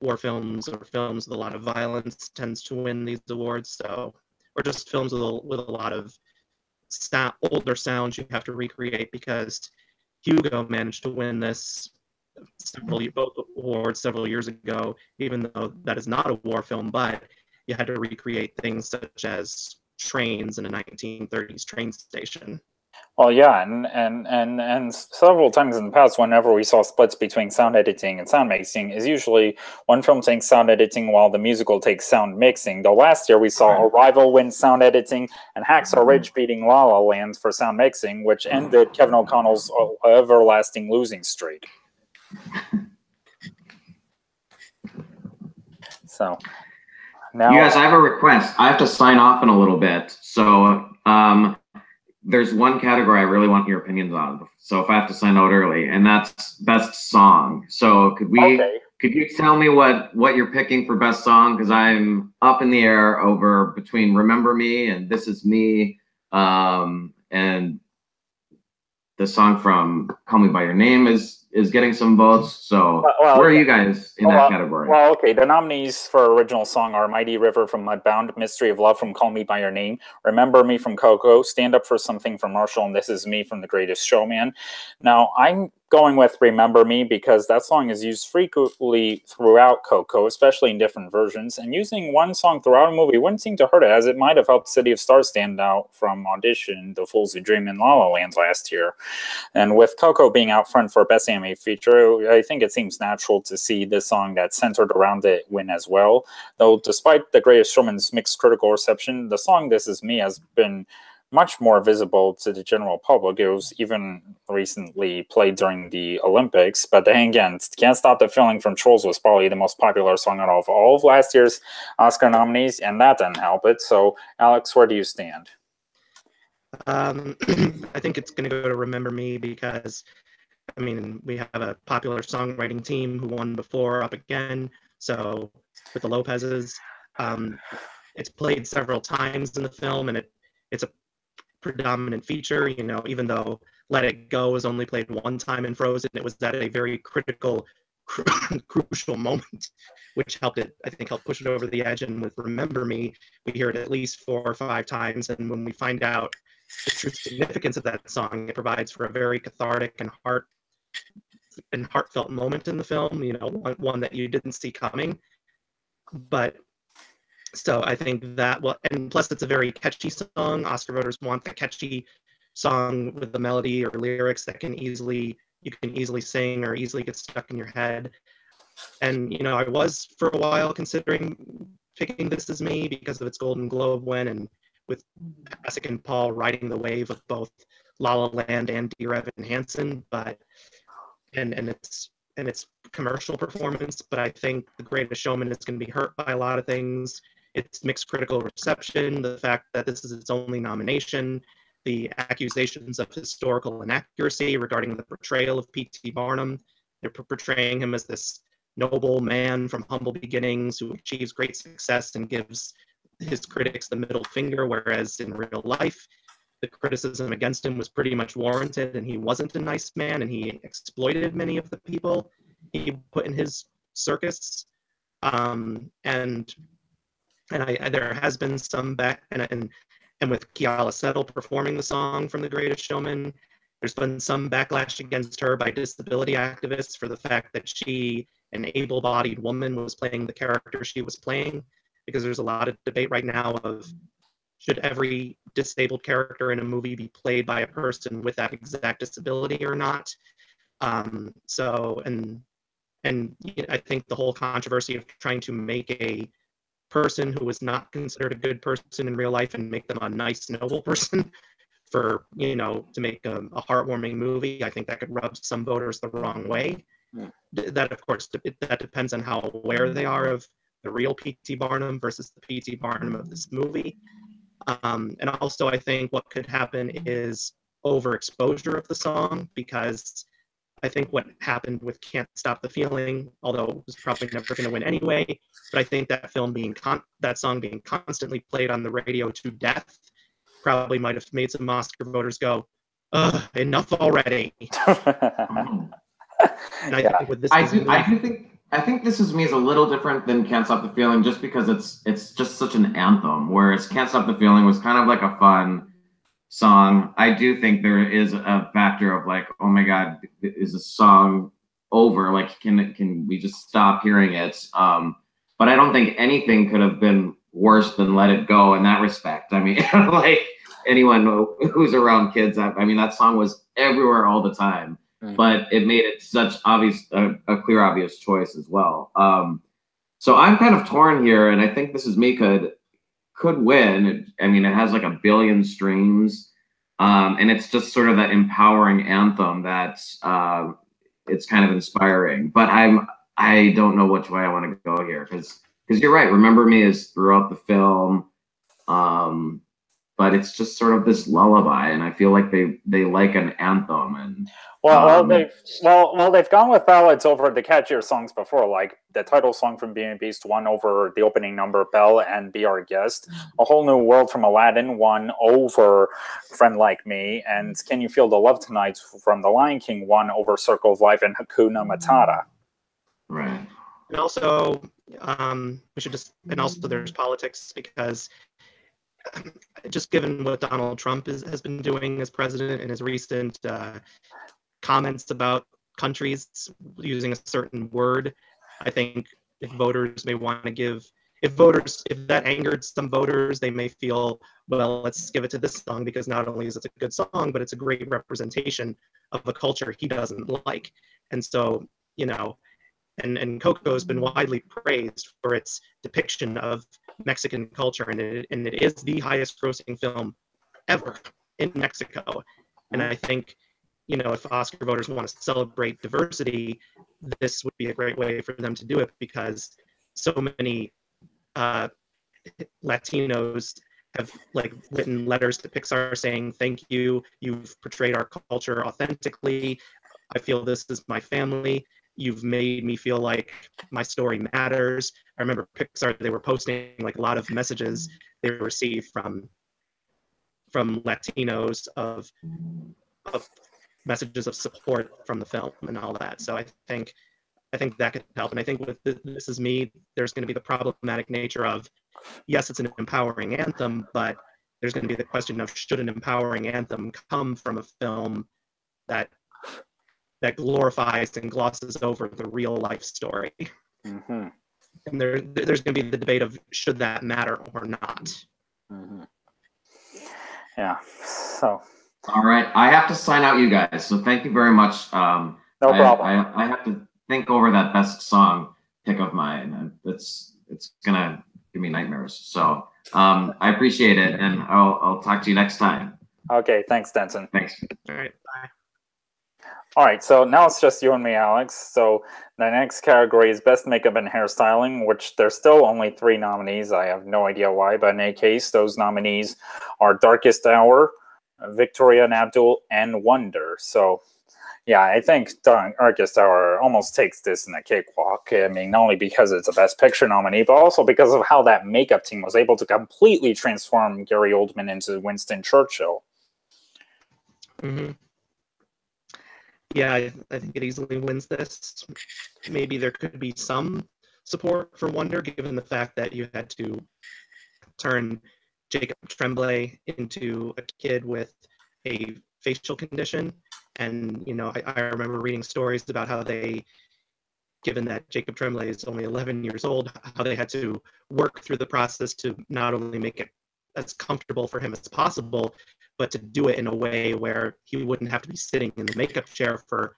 war films or films with a lot of violence tends to win these awards. So, or just films with a lot of older sounds you have to recreate, because Hugo managed to win this both awards several years ago, even though that is not a war film, but you had to recreate things such as trains in a 1930s train station. Well, yeah, and several times in the past, whenever we saw splits between sound editing and sound mixing, is usually one film takes sound editing while the musical takes sound mixing. Though last year we saw Arrival win sound editing and Hacksaw Ridge beating La La Land for sound mixing, which ended Kevin O'Connell's everlasting losing streak. So now, you guys, I have a request. I have to sign off in a little bit, so there's one category I really want your opinions on. So if I have to sign out early, and that's best song. So could you tell me what you're picking for best song? Because I'm up in the air over between Remember Me and This Is Me, and the song from Call Me By Your Name is getting some votes. So where are you guys in that category? Well, okay. The nominees for original song are Mighty River from Mudbound, Mystery of Love from Call Me By Your Name, Remember Me from Coco, Stand Up for Something from Marshall, and This Is Me from The Greatest Showman. Now, I'm going with Remember Me because that song is used frequently throughout Coco, especially in different versions, and using one song throughout a movie wouldn't seem to hurt it, as it might have helped City of Stars stand out from Audition, The Fools Who Dream, and La La Land last year. And with Coco being out front for Best Anime Feature, I think it seems natural to see this song that's centered around it win as well. Though despite The Greatest Showman's mixed critical reception, the song This Is Me has been much more visible to the general public. It was even recently played during the Olympics. But then again, Can't Stop the Feeling from Trolls was probably the most popular song out of all of last year's Oscar nominees, and that didn't help it. So, Alex, where do you stand? I think it's going to go to Remember Me because, I mean, we have a popular songwriting team who won before up again. So with the Lopez's, it's played several times in the film, and it's a predominant feature, you know, even though Let It Go was only played one time in Frozen, it was at a very critical, crucial moment, which helped push it over the edge. And with Remember Me, we hear it at least 4 or 5 times, and when we find out the true significance of that song, it provides for a very cathartic and heartfelt moment in the film, you know, one that you didn't see coming. But so I think that, well, and plus it's a very catchy song. Oscar voters want the catchy song with the melody or lyrics that you can easily sing or easily get stuck in your head. And, you know, I was for a while considering picking This Is Me because of its Golden Globe win, and with Jessica and Paul riding the wave of both La La Land and Dear Evan Hansen, but and its commercial performance. But I think The Greatest Showman is going to be hurt by a lot of things. Its mixed critical reception, the fact that this is its only nomination, the accusations of historical inaccuracy regarding the portrayal of P.T. Barnum. They're portraying him as this noble man from humble beginnings who achieves great success and gives his critics the middle finger, whereas in real life, the criticism against him was pretty much warranted, and he wasn't a nice man, and he exploited many of the people he put in his circus. There has been some and with Keala Settle performing the song from The Greatest Showman, there's been some backlash against her by disability activists for the fact that she, an able-bodied woman, was playing the character she was playing, because there's a lot of debate right now of should every disabled character in a movie be played by a person with that exact disability or not. And I think the whole controversy of trying to make a person who was not considered a good person in real life and make them a nice, noble person for, you know, to make a heartwarming movie, I think that could rub some voters the wrong way. That, of course, that depends on how aware they are of the real P.T. Barnum versus the P.T. Barnum of this movie. And also, I think what could happen is overexposure of the song, because I think what happened with Can't Stop the Feeling, although it was probably never going to win anyway, but I think that that song being constantly played on the radio to death probably might have made some Oscar voters go, Enough already. And I Yeah. think with this, I think This Is Me is a little different than Can't Stop the Feeling, just because it's just such an anthem. Whereas Can't Stop the Feeling was kind of like a fun song. I do think there is a factor of like, oh my God, is the song over? Like, can we just stop hearing it? But I don't think anything could have been worse than Let It Go in that respect. I mean, like anyone who's around kids, I mean, that song was everywhere all the time. But it made it such a clear, obvious choice as well. So I'm kind of torn here, and I think This Is Me could win. I mean, it has like 1 billion streams, and it's just sort of that empowering anthem that's it's kind of inspiring. But I don't know which way I want to go here, because you're right. Remember Me is throughout the film. But it's just sort of this lullaby, and I feel like they like an anthem. And they've gone with ballads over the catchier songs before, like the title song from Beauty and the Beast won over the opening number Belle and Be Our Guest. A Whole New World from Aladdin won over Friend Like Me, and Can You Feel the Love Tonight from The Lion King won over Circle of Life and Hakuna Matata. Right. And also, there's politics, because just given what Donald Trump has been doing as president and his recent comments about countries using a certain word, I think if voters may want to if that angered some voters, they may feel, well, let's give it to this song, because not only is it a good song, but it's a great representation of a culture he doesn't like. And so, and Coco has been widely praised for its depiction of Mexican culture, and it is the highest grossing film ever in Mexico. And I think, if Oscar voters want to celebrate diversity, this would be a great way for them to do it, because so many Latinos have written letters to Pixar saying, thank you, you've portrayed our culture authentically. I feel this is my family. You've made me feel like my story matters. I remember Pixar, they were posting a lot of messages they received from Latinos of messages of support from the film and all that. So I think that could help. And I think with This Is Me, there's going to be the problematic nature of, yes, it's an empowering anthem, but there's going to be the question of, should an empowering anthem come from a film that glorifies and glosses over the real life story? Mm-hmm. And there's going to be the debate of, should that matter or not? Mm-hmm. Yeah. So. All right, I have to sign out, you guys. So thank you very much. No problem. I have to think over that best song pick of mine. It's gonna give me nightmares. So I appreciate it, and I'll talk to you next time. Okay. Thanks, Denton. Thanks. All right. Bye. All right, so now it's just you and me, Alex. So the next category is Best Makeup and Hairstyling, which there's still only 3 nominees. I have no idea why, but in any case, those nominees are Darkest Hour, Victoria and Abdul, and Wonder. So, yeah, I think Darkest Hour almost takes this in a cakewalk. I mean, not only because it's a Best Picture nominee, but also because of how that makeup team was able to completely transform Gary Oldman into Winston Churchill. Mm-hmm. Yeah, I think it easily wins this. Maybe there could be some support for Wonder, given the fact that you had to turn Jacob Tremblay into a kid with a facial condition. And, I remember reading stories about how given that Jacob Tremblay is only 11 years old, how they had to work through the process to not only make it as comfortable for him as possible, but to do it in a way where he wouldn't have to be sitting in the makeup chair for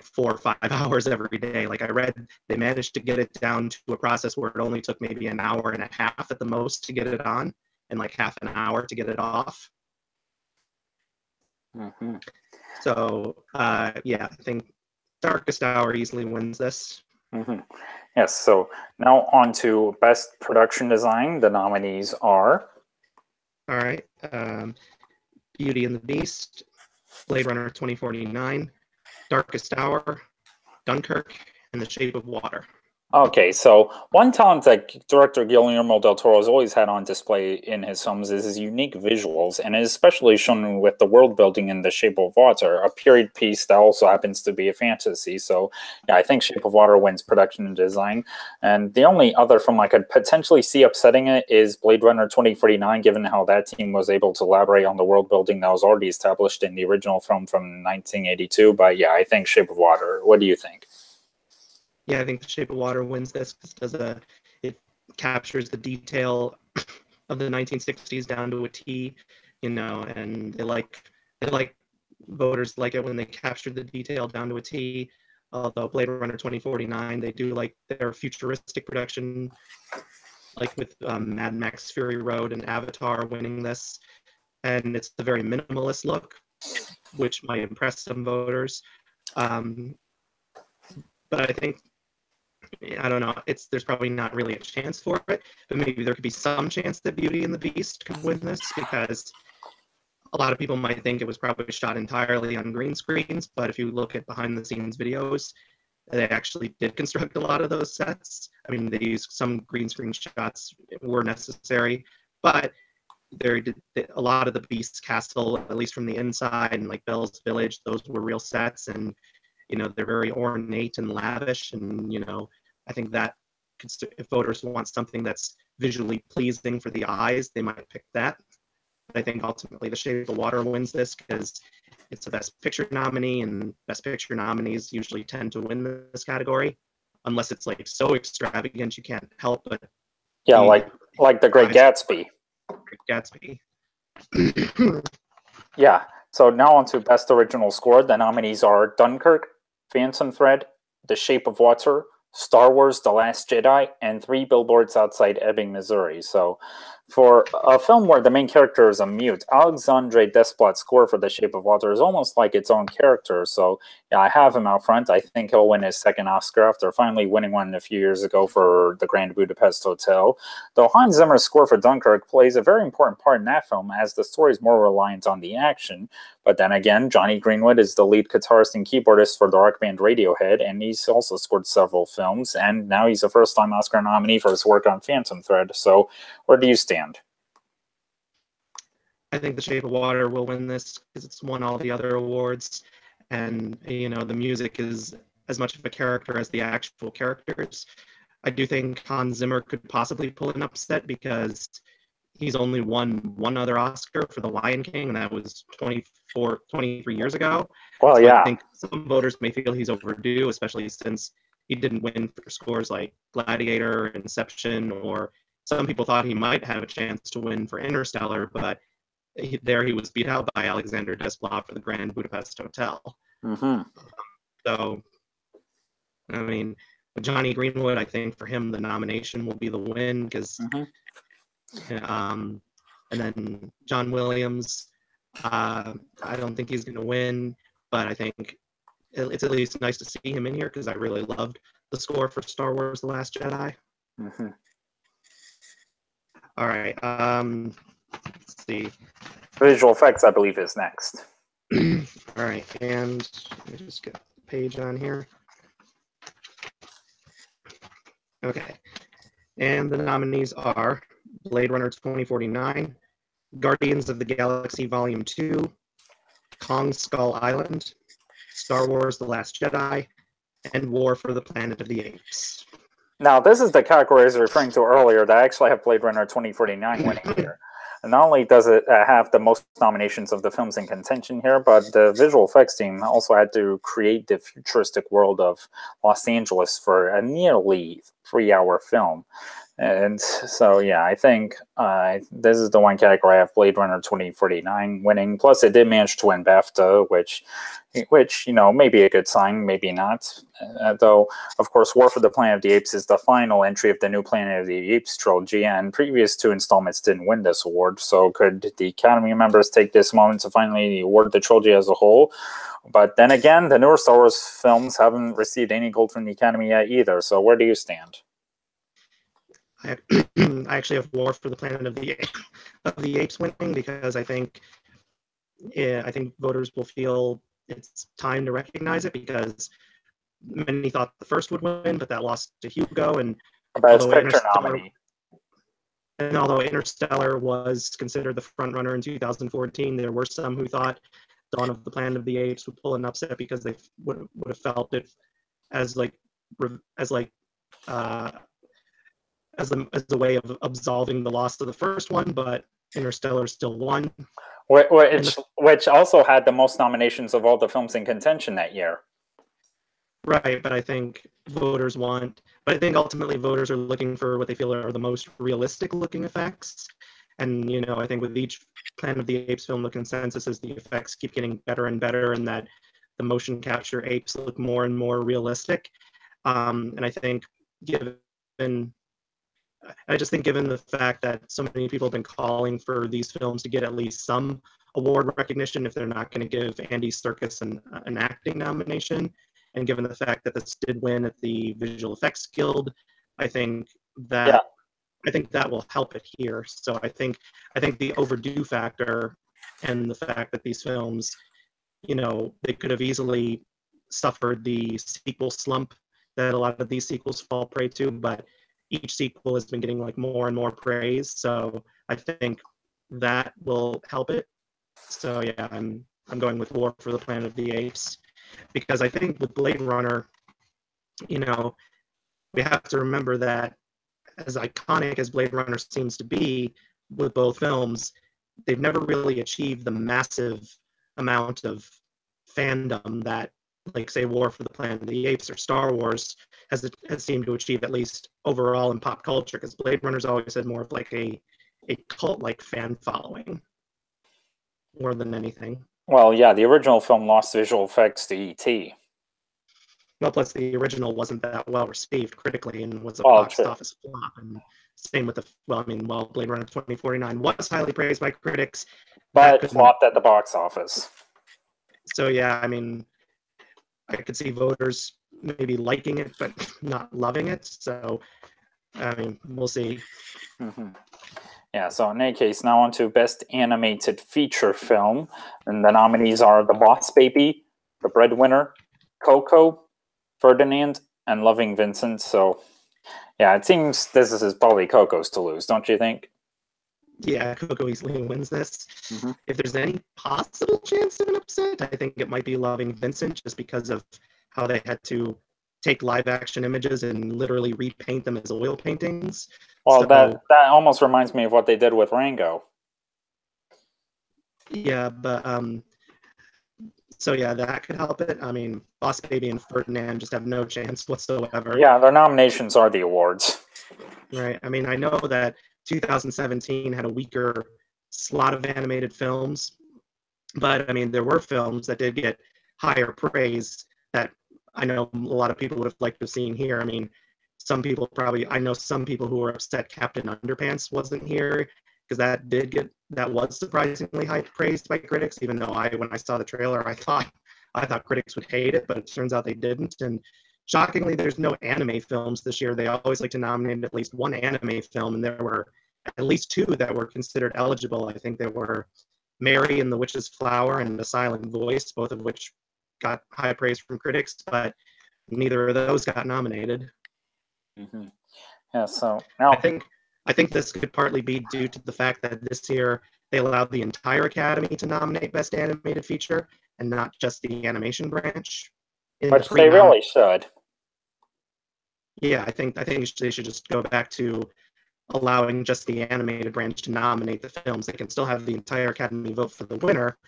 4 or 5 hours every day. I read they managed to get it down to a process where it only took maybe an hour and a half at the most to get it on, and half an hour to get it off. Mm-hmm. So yeah, I think Darkest Hour easily wins this. Mm-hmm. Yes, so now on to Best Production Design. The nominees are... All right. Beauty and the Beast, Blade Runner 2049, Darkest Hour, Dunkirk, and The Shape of Water. Okay, so one talent that director Guillermo del Toro has always had on display in his films is his unique visuals, and it is especially shown with the world building in The Shape of Water, a period piece that also happens to be a fantasy. So, yeah, I think Shape of Water wins production and design. And the only other film I could potentially see upsetting it is Blade Runner 2049, given how that team was able to elaborate on the world building that was already established in the original film from 1982. But yeah, I think Shape of Water. What do you think? Yeah, I think The Shape of Water wins this because it captures the detail of the 1960s down to a T, and they like voters like it when they capture the detail down to a T. Although Blade Runner 2049, they do like their futuristic production, like with Mad Max Fury Road and Avatar winning this, and it's a very minimalist look, which might impress some voters. Um, but I think I don't know. There's probably not really a chance for it, but maybe there could be some chance that Beauty and the Beast could win this because a lot of people might think it was probably shot entirely on green screens, but if you look at behind the scenes videos, they actually did construct a lot of those sets. I mean, they used some green screen shots were necessary, but there did a lot of the Beast's castle, at least from the inside, and like Belle's Village, those were real sets, and they're very ornate and lavish, and I think that if voters want something that's visually pleasing for the eyes, they might pick that. But I think ultimately The Shape of Water wins this because it's a Best Picture nominee, and Best Picture nominees usually tend to win this category, unless it's like so extravagant you can't help but. Yeah, like The Great Gatsby. Gatsby. Yeah. So now on to Best Original Score. The nominees are Dunkirk, Phantom Thread, The Shape of Water, Star Wars: The Last Jedi, and Three Billboards Outside Ebbing, Missouri. So for a film where the main character is a mute, Alexandre Desplat's score for The Shape of Water is almost like its own character. So yeah, I have him out front. I think he'll win his second Oscar after finally winning one a few years ago for The Grand Budapest Hotel. Though Hans Zimmer's score for Dunkirk plays a very important part in that film, as the story is more reliant on the action. But then again, Johnny Greenwood is the lead guitarist and keyboardist for the rock band Radiohead, and he's also scored several films, and now he's a first-time Oscar nominee for his work on Phantom Thread. So where do you stand? I think The Shape of Water will win this because it's won all the other awards, and the music is as much of a character as the actual characters. I do think Hans Zimmer could possibly pull an upset because he's only won one other Oscar for The Lion King, and that was 23 years ago. Well, so yeah. I think some voters may feel he's overdue, especially since he didn't win for scores like Gladiator, Inception, or some people thought he might have a chance to win for Interstellar, but there he was beat out by Alexander Desplat for the Grand Budapest Hotel. Mm-hmm. So, I mean, Johnny Greenwood, I think for him the nomination will be the win because, and then John Williams, I don't think he's going to win, but I think it's at least nice to see him in here because I really loved the score for Star Wars: The Last Jedi. Mm-hmm. All right. Let's see. Visual effects, I believe, is next. All right, and let me just get the page on here. Okay, and the nominees are Blade Runner 2049, Guardians of the Galaxy Volume 2, Kong Skull Island, Star Wars: The Last Jedi, and War for the Planet of the Apes. Now, this is the category I was referring to earlier that actually have Blade Runner 2049 winning here. And not only does it have the most nominations of the films in contention here, but the visual effects team also had to create the futuristic world of Los Angeles for a nearly 3-hour film. And so, yeah, I think this is the one category I have Blade Runner 2049 winning. Plus, it did manage to win BAFTA, which may be a good sign, maybe not. Though, of course, War for the Planet of the Apes is the final entry of the new Planet of the Apes trilogy, and previous 2 installments didn't win this award. So could the Academy members take this moment to finally award the trilogy as a whole? But then again, the newer Star Wars films haven't received any gold from the Academy yet either. So where do you stand? I actually have War for the Planet of the Apes winning because I think voters will feel it's time to recognize it because many thought the first would win, but that lost to Hugo. And Best Picture nominee. And although Interstellar was considered the front runner in 2014, there were some who thought Dawn of the Planet of the Apes would pull an upset because they would have felt it as a way of absolving the loss of the first one, but Interstellar still won. Which also had the most nominations of all the films in contention that year. Right, but I think ultimately voters are looking for what they feel are the most realistic looking effects. And, I think with each Planet of the Apes film, the consensus is the effects keep getting better and better, and that the motion capture apes look more and more realistic. And I think given the fact that so many people have been calling for these films to get at least some award recognition if they're not going to give Andy Serkis an acting nomination, and given the fact that this did win at the Visual Effects Guild, I think that will help it here. So I think the overdue factor and the fact that these films, they could have easily suffered the sequel slump that a lot of these sequels fall prey to, but each sequel has been getting more and more praise. So I think that will help it. So yeah, I'm going with War for the Planet of the Apes, because I think with Blade Runner, we have to remember that as iconic as Blade Runner seems to be with both films, they've never really achieved the massive amount of fandom that, say, War for the Planet of the Apes or Star Wars has seemed to achieve, at least overall in pop culture, because Blade Runner's always had more of a cult-like fan following more than anything. Well, yeah, the original film lost visual effects to E.T. Well, plus the original wasn't that well received critically and was a box office flop. And same with Blade Runner 2049 was highly praised by critics, but flopped at the box office. So yeah, I could see voters maybe liking it but not loving it. So we'll see. Mm-hmm. Yeah, so in any case, now on to Best Animated Feature Film. And the nominees are The Boss Baby, The Breadwinner, Coco, Ferdinand, and Loving Vincent. So, yeah, it seems this is probably Coco's to lose, don't you think? Yeah, Coco easily wins this. Mm-hmm. If there's any possible chance of an upset, I think it might be Loving Vincent, just because of how they had to take live action images and literally repaint them as oil paintings. Well, that almost reminds me of what they did with Rango. Yeah, but so yeah, that could help it. Boss Baby and Ferdinand just have no chance whatsoever. Yeah, their nominations are the awards. Right. I know that 2017 had a weaker slot of animated films, but there were films that did get higher praise that I know a lot of people would have liked to have seen here. I know some people who were upset Captain Underpants wasn't here, because that was surprisingly high praised by critics, even though when I saw the trailer, I thought critics would hate it, but it turns out they didn't. And shockingly, there's no anime films this year. They always like to nominate at least one anime film, and there were at least two that were considered eligible. I think there were Mary and the Witch's Flower and The Silent Voice, both of which got high praise from critics, but neither of those got nominated. Mm-hmm. Yeah, so now I think this could partly be due to the fact that this year they allowed the entire Academy to nominate Best Animated Feature and not just the animation branch. Which they really should. Yeah, I think they should just go back to allowing just the animated branch to nominate the films. They can still have the entire Academy vote for the winner,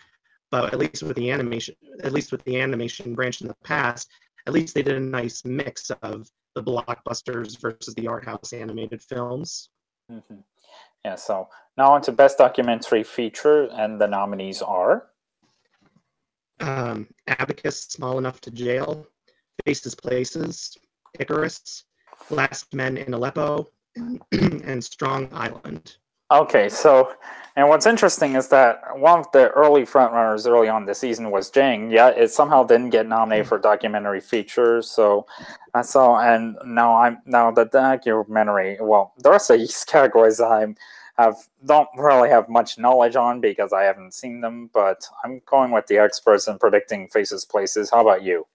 but at least with the animation branch in the past, at least they did a nice mix of the blockbusters versus the art house animated films. Mm-hmm. Yeah, so now on to Best Documentary Feature, and the nominees are Abacus, Small Enough to Jail, Faces Places, Icarus, Last Men in Aleppo, and Strong Island. Okay, so, and what's interesting is that one of the early frontrunners early on this season was Jing. Yeah, it somehow didn't get nominated for documentary features. So that's all. And now the documentary. Well, the rest of these categories don't really have much knowledge on because I haven't seen them. But I'm going with the experts and predicting Faces Places. How about you?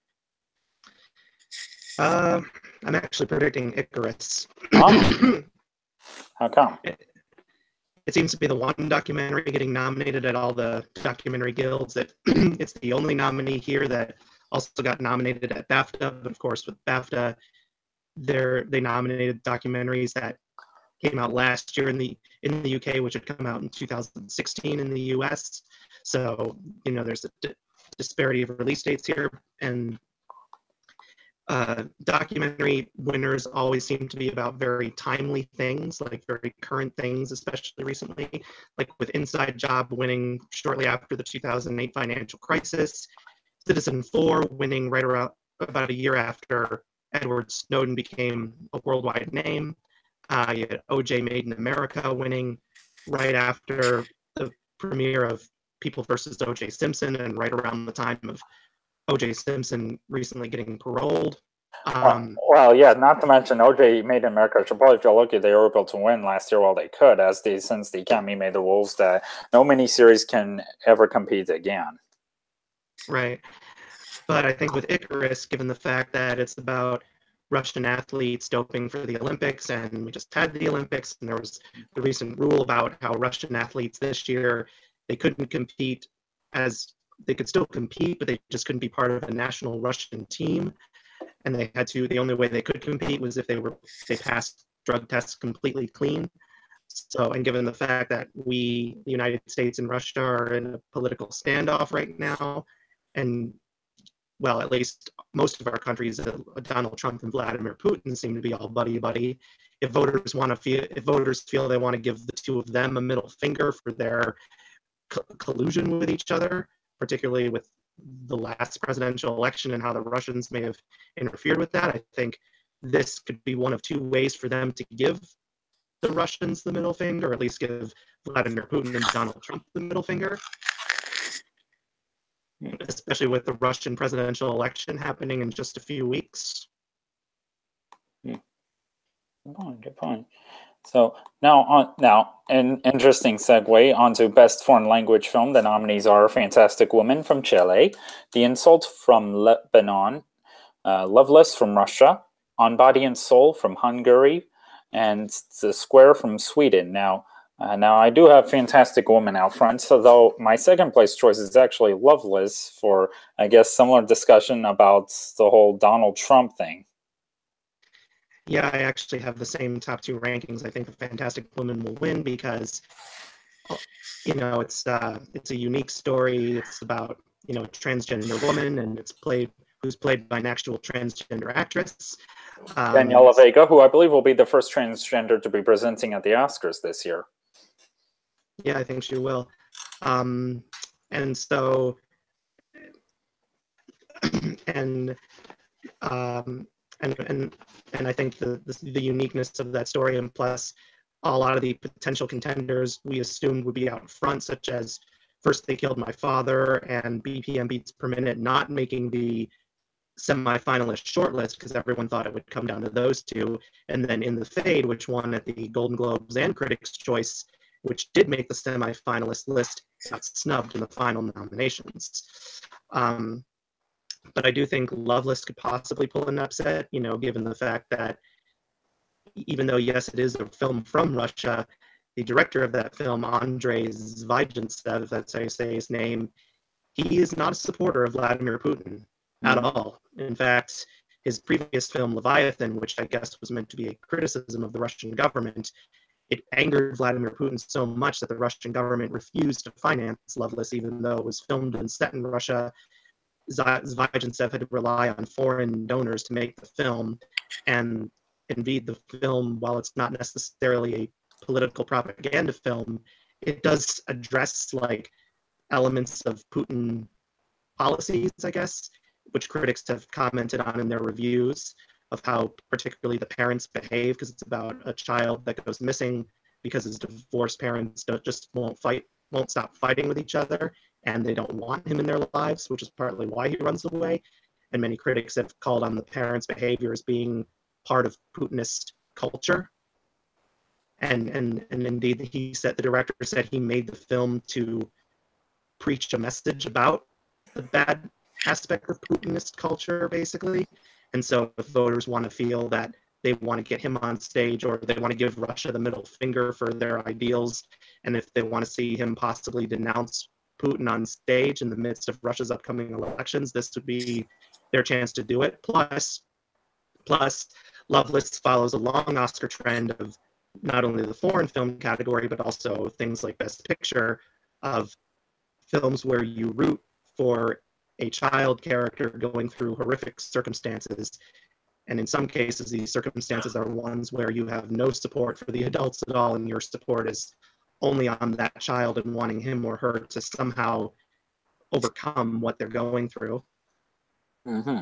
I'm actually predicting Icarus. Oh, how come? It seems to be the one documentary getting nominated at all the documentary guilds. That it's the only nominee here that also got nominated at BAFTA. But of course, with BAFTA, they nominated documentaries that came out last year in the UK, which had come out in 2016 in the US. So there's a disparity of release dates here, and documentary winners always seem to be about very timely things, like very current things, especially recently, like with Inside Job winning shortly after the 2008 financial crisis, Citizen 4 winning right around about a year after Edward Snowden became a worldwide name. You had OJ Made in America winning right after the premiere of People versus OJ Simpson and right around the time of OJ Simpson recently getting paroled. Well, yeah, not to mention OJ Made in America should probably feel lucky they were able to win last year while they could, since the Academy made the rules that no miniseries can ever compete again. Right. But I think with Icarus, given the fact that it's about Russian athletes doping for the Olympics, and we just had the Olympics, and there was the recent rule about how Russian athletes this year, they couldn't compete they could still compete, but they just couldn't be part of a national Russian team. And the only way they could compete was if they passed drug tests completely clean. So, and given the fact that the United States and Russia are in a political standoff right now, and well, at least most of our countries, Donald Trump and Vladimir Putin seem to be all buddy-buddy. If voters feel they want to give the two of them a middle finger for their collusion with each other, particularly with the last presidential election and how the Russians may have interfered with that, I think this could be one of two ways for them to give the Russians the middle finger, or at least give Vladimir Putin and Donald Trump the middle finger, especially with the Russian presidential election happening in just a few weeks. Good point. So now an interesting segue onto Best Foreign Language Film. The nominees are Fantastic Woman from Chile, The Insult from Lebanon, Loveless from Russia, On Body and Soul from Hungary, and The Square from Sweden. Now I do have Fantastic Woman out front, so though my second place choice is actually Loveless for, I guess, similar discussion about the whole Donald Trump thing. Yeah, I actually have the same top two rankings. I think The Fantastic Woman will win because, it's a unique story. It's about a transgender woman, and who's played by an actual transgender actress. Daniela Vega, who I believe will be the first transgender to be presenting at the Oscars this year. Yeah, I think she will. And so, and I think the uniqueness of that story, and plus a lot of the potential contenders we assumed would be out front, such as First They Killed My Father and BPM Beats Per Minute, not making the semi-finalist shortlist because everyone thought it would come down to those two. And then In the Fade, which won at the Golden Globes and Critics' Choice, which did make the semi-finalist list, got snubbed in the final nominations. But I do think Loveless could possibly pull an upset, given the fact that even though, yes, it is a film from Russia, the director of that film, Andrei Zvygintsev, if that's how you say his name, he is not a supporter of Vladimir Putin at all. In fact, his previous film, Leviathan, which I guess was meant to be a criticism of the Russian government, it angered Vladimir Putin so much that the Russian government refused to finance Loveless, even though it was filmed and set in Russia. Zvygintsev had to rely on foreign donors to make the film, and indeed the film, while it's not necessarily a political propaganda film, it does address elements of Putin policies, I guess, which critics have commented on in their reviews of how particularly the parents behave, because it's about a child that goes missing because his divorced parents won't stop fighting with each other, and they don't want him in their lives, which is partly why he runs away. And many critics have called on the parents' behavior as being part of Putinist culture. And indeed, the director said he made the film to preach a message about the bad aspect of Putinist culture, basically. And so if voters want to feel that they want to get him on stage, or they want to give Russia the middle finger for their ideals, and if they want to see him possibly denounce Putin on stage in the midst of Russia's upcoming elections, this would be their chance to do it. Plus, Loveless follows a long Oscar trend of not only the foreign film category, but also things like Best Picture, of films where you root for a child character going through horrific circumstances. And in some cases, these circumstances are ones where you have no support for the adults at all, and your support is only on that child and wanting him or her to somehow overcome what they're going through. Mm-hmm.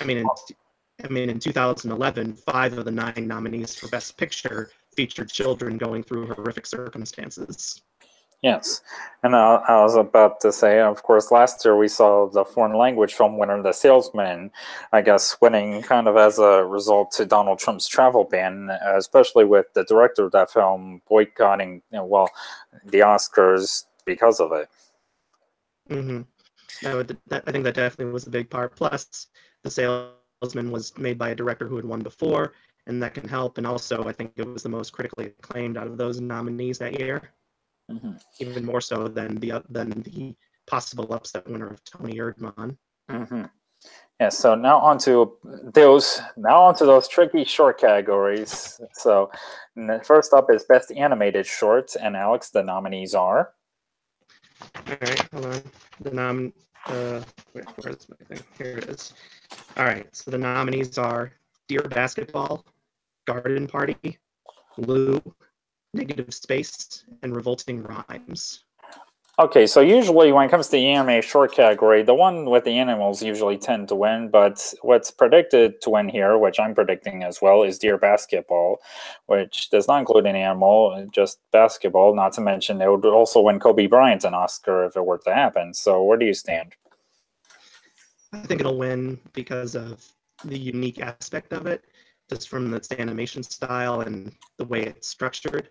I mean, in 2011, 5 of the 9 nominees for Best Picture featured children going through horrific circumstances. Yes, and I was about to say, of course, last year we saw the foreign language film winner, The Salesman, I guess, winning kind of as a result to Donald Trump's travel ban, especially with the director of that film boycotting, the Oscars because of it. Mm-hmm. I think that definitely was a big part. Plus, The Salesman was made by a director who had won before, and that can help. And also, I think it was the most critically acclaimed out of those nominees that year. Mm-hmm. Even more so than the possible upset winner of Tony Erdmann. Mm-hmm. Yeah. So now onto those tricky short categories. So first up is Best Animated Short, and Alex, the nominees are. All right, hold on. Where's my thing? Here it is. All right. So the nominees are Dear Basketball, Garden Party, Lou, Negative Space, and Revolting Rhymes. Okay, so usually when it comes to the anime short category, the one with the animals usually tend to win, but what's predicted to win here, which I'm predicting as well, is Dear Basketball, which does not include an animal, just basketball, not to mention it would also win Kobe Bryant an Oscar if it were to happen. So where do you stand? I think it'll win because of the unique aspect of it, just from its animation style and the way it's structured.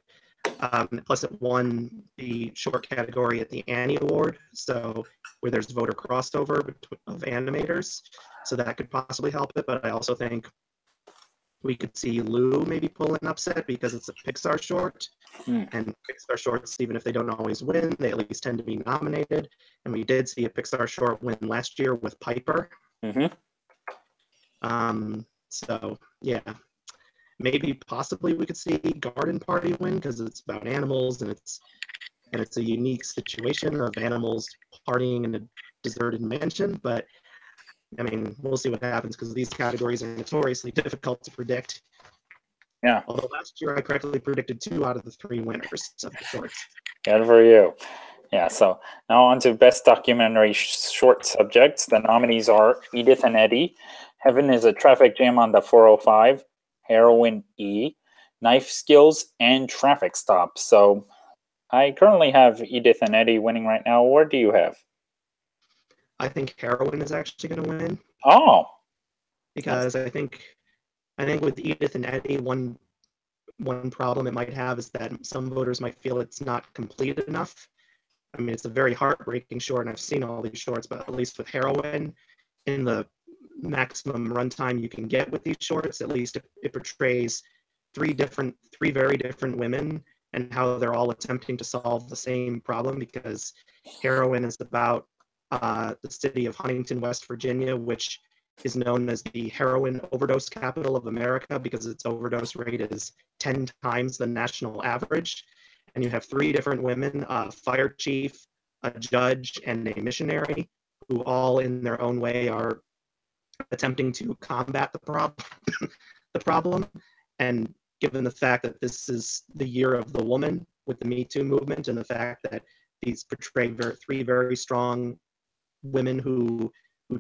Plus, it won the short category at the Annie Award, so where there's voter crossover of animators, so that could possibly help it. But I also think we could see Lou maybe pull an upset because it's a Pixar short, and Pixar shorts, even if they don't always win, they at least tend to be nominated. And we did see a Pixar short win last year with Piper. Mm-hmm. So yeah. Maybe possibly we could see Garden Party win because it's about animals, and it's a unique situation of animals partying in a deserted mansion. But I mean, we'll see what happens because these categories are notoriously difficult to predict. Yeah. Although last year I correctly predicted 2 out of the 3 winners of the shorts. Good for you. Yeah, so now on to Best Documentary Short Subjects. The nominees are Edith and Eddie, Heaven is a Traffic Jam on the 405, Heroin E, Knife Skills, and Traffic Stop. So I currently have Edith and Eddie winning right now. What do you have? I think Heroin is actually going to win. Oh. Because I think with Edith and Eddie, one problem it might have is that some voters might feel it's not complete enough. I mean, it's a very heartbreaking short, and I've seen all these shorts, but at least with Heroin, in the maximum runtime you can get with these shorts, at least it portrays 3 very different women and how they're all attempting to solve the same problem, because Heroin is about the city of Huntington, West Virginia, which is known as the heroin overdose capital of America because its overdose rate is 10 times the national average. And you have 3 different women, a fire chief, a judge, and a missionary, who all in their own way are attempting to combat the problem. And given the fact that this is the year of the woman with the Me Too movement, and the fact that these portray 3 very strong women who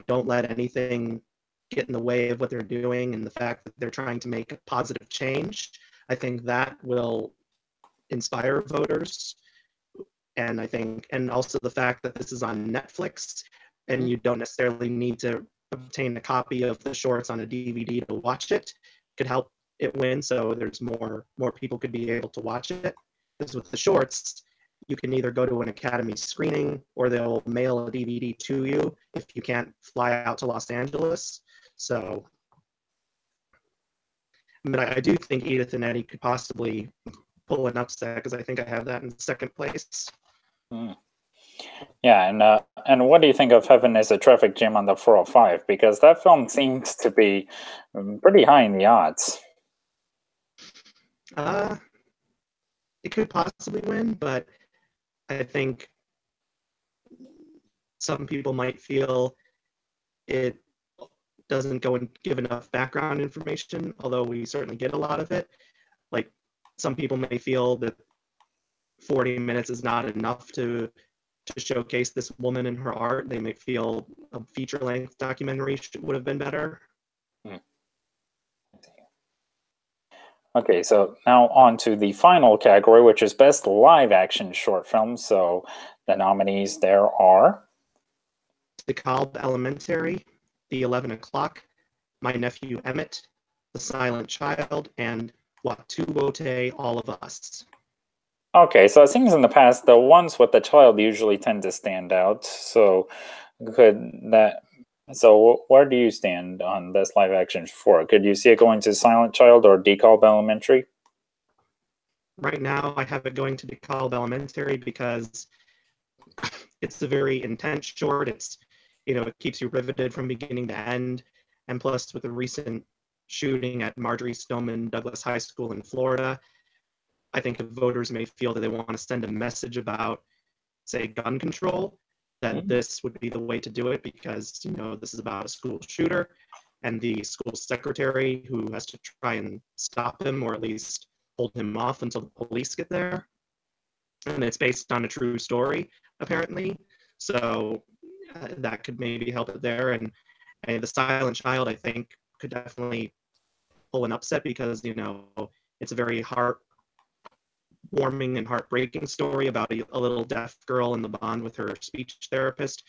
don't let anything get in the way of what they're doing, and the fact that they're trying to make a positive change, I think that will inspire voters. And I think, and also the fact that this is on Netflix, and you don't necessarily need to obtain a copy of the shorts on a DVD to watch it, could help it win. So there's more people could be able to watch it. Because with the shorts, you can either go to an Academy screening, or they'll mail a DVD to you if you can't fly out to Los Angeles. So but I do think Edith and Eddie could possibly pull an upset because I think I have that in second place. Yeah, and what do you think of Heaven is a Traffic Jam on the 405? Because that film seems to be pretty high in the odds. It could possibly win, but I think some people might feel it doesn't go and give enough background information, although we certainly get a lot of it. Like, some people may feel that 40 minutes is not enough to showcase this woman and her art. They may feel a feature-length documentary would have been better. Okay, so now on to the final category, which is Best Live Action Short Film. So the nominees there are DeKalb Elementary, The 11 O'Clock, My Nephew Emmett, The Silent Child, and Watu Wote, All of Us. Okay, so it seems in the past the ones with the child usually tend to stand out. So where do you stand on Best Live Action for? Could you see it going to Silent Child or DeKalb Elementary? Right now, I have it going to DeKalb Elementary because it's a very intense short. It's, it keeps you riveted from beginning to end. And plus, with the recent shooting at Marjorie Stoneman Douglas High School in Florida, I think if voters may feel that they want to send a message about, say, gun control, that this would be the way to do it because, this is about a school shooter and the school secretary who has to try and stop him or at least hold him off until the police get there. And it's based on a true story, apparently. So that could maybe help it there. And The Silent Child, I think, could definitely pull an upset because, it's a very heartwarming and heartbreaking story about a little deaf girl and the bond with her speech therapist,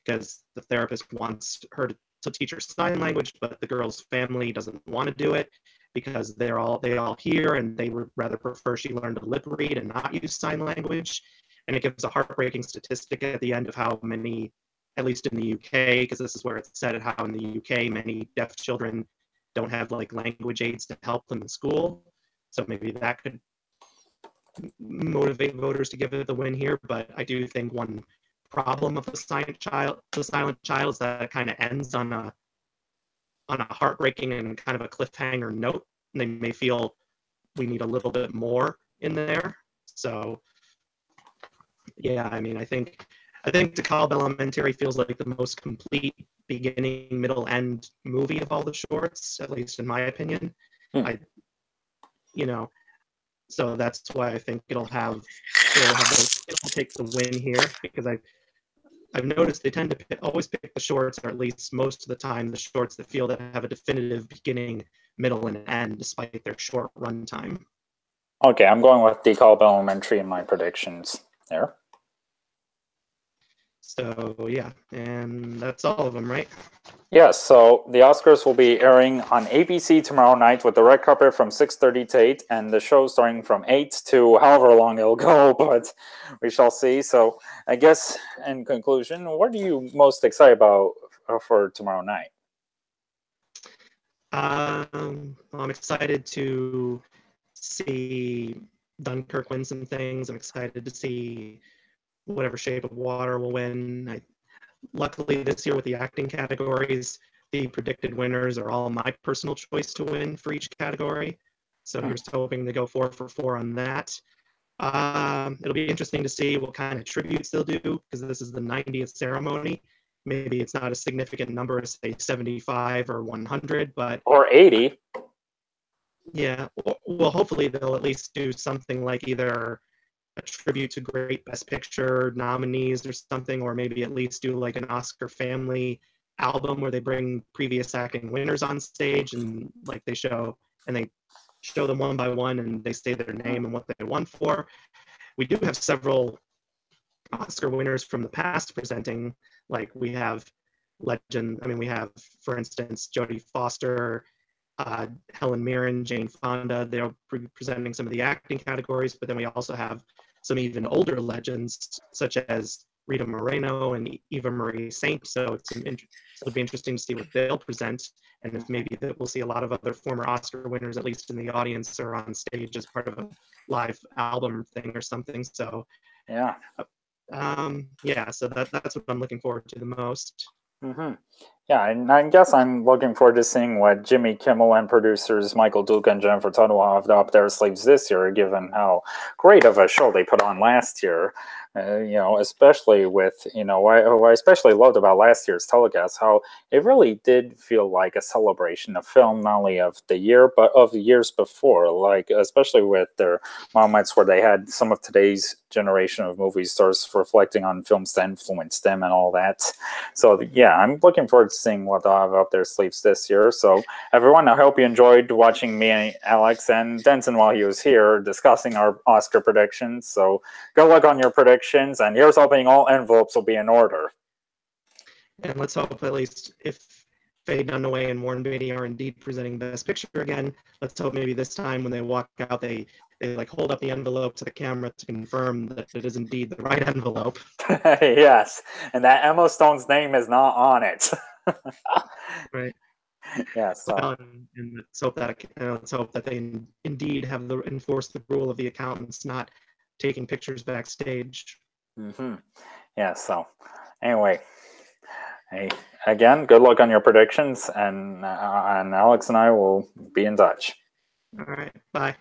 because the therapist wants her to teach her sign language, but the girl's family doesn't want to do it because they all hear and they would rather prefer she learn to lip read and not use sign language. And it gives a heartbreaking statistic at the end of how many, at least in the UK, because this is where it's said, how in the UK many deaf children don't have like language aids to help them in school. So maybe that could motivate voters to give it the win here. But I do think one problem of The Silent Child is that it kind of ends on a heartbreaking and kind of a cliffhanger note. And they may feel we need a little bit more in there. So yeah, I think DeKalb Elementary feels like the most complete beginning, middle, end movie of all the shorts, at least in my opinion. So that's why I think it'll take the win here, because I've noticed they tend to always pick the shorts, or at least most of the time, the shorts that feel that have a definitive beginning, middle, and end, despite their short runtime. Okay, I'm going with DeKalb Elementary in my predictions there. So yeah, and that's all of them, right? Yes, so the Oscars will be airing on ABC tomorrow night with the red carpet from 6:30 to 8, and the show starting from 8 to however long it'll go, but we shall see. So I guess in conclusion, what are you most excited about for tomorrow night? I'm excited to see Dunkirk win some things. I'm excited to see whatever Shape of Water will win. Luckily, this year with the acting categories, the predicted winners are all my personal choice to win for each category. So here's hoping to go 4 for 4 on that. It'll be interesting to see what kind of tributes they'll do, because this is the 90th ceremony. Maybe it's not a significant number, say 75 or 100, but or 80. Yeah, well, hopefully they'll at least do something like either a tribute to great Best Picture nominees or something, or maybe at least do like an Oscar family album where they bring previous acting winners on stage and they show them one by one and they say their name and what they won for. We do have several Oscar winners from the past presenting. Like we have for instance, Jodie Foster, Helen Mirren, Jane Fonda. They're presenting some of the acting categories, but then we also have some even older legends, such as Rita Moreno and Eva Marie Saint. So it'll be interesting to see what they'll present, and if maybe that we'll see a lot of other former Oscar winners, at least in the audience or on stage as part of a live album thing or something. So yeah. Yeah, so that's what I'm looking forward to the most. Yeah, and I guess I'm looking forward to seeing what Jimmy Kimmel and producers Michael Duke and Jennifer Tuttle have up their sleeves this year, given how great of a show they put on last year. Especially with, what I especially loved about last year's telecast, how it really did feel like a celebration of film, not only of the year, but of the years before, like especially with their moments where they had some of today's generation of movie stars reflecting on films that influenced them and all that. So yeah, I'm looking forward to seeing what they'll have up their sleeves this year. So everyone, I hope you enjoyed watching me, Alex, and Denton while he was here discussing our Oscar predictions. So good luck on your predictions, and here's hoping all envelopes will be in order. And let's hope at least if Faye Dunaway and Warren Beatty are indeed presenting Best Picture again, let's hope maybe this time when they walk out, they like hold up the envelope to the camera to confirm that it is indeed the right envelope. Yes, and that Emma Stone's name is not on it. Right. Yes. Well, and let's hope that they indeed have enforced the rule of the accountants not taking pictures backstage. Yeah. So anyway, hey, again, good luck on your predictions, and Alex and I will be in touch. All right. Bye.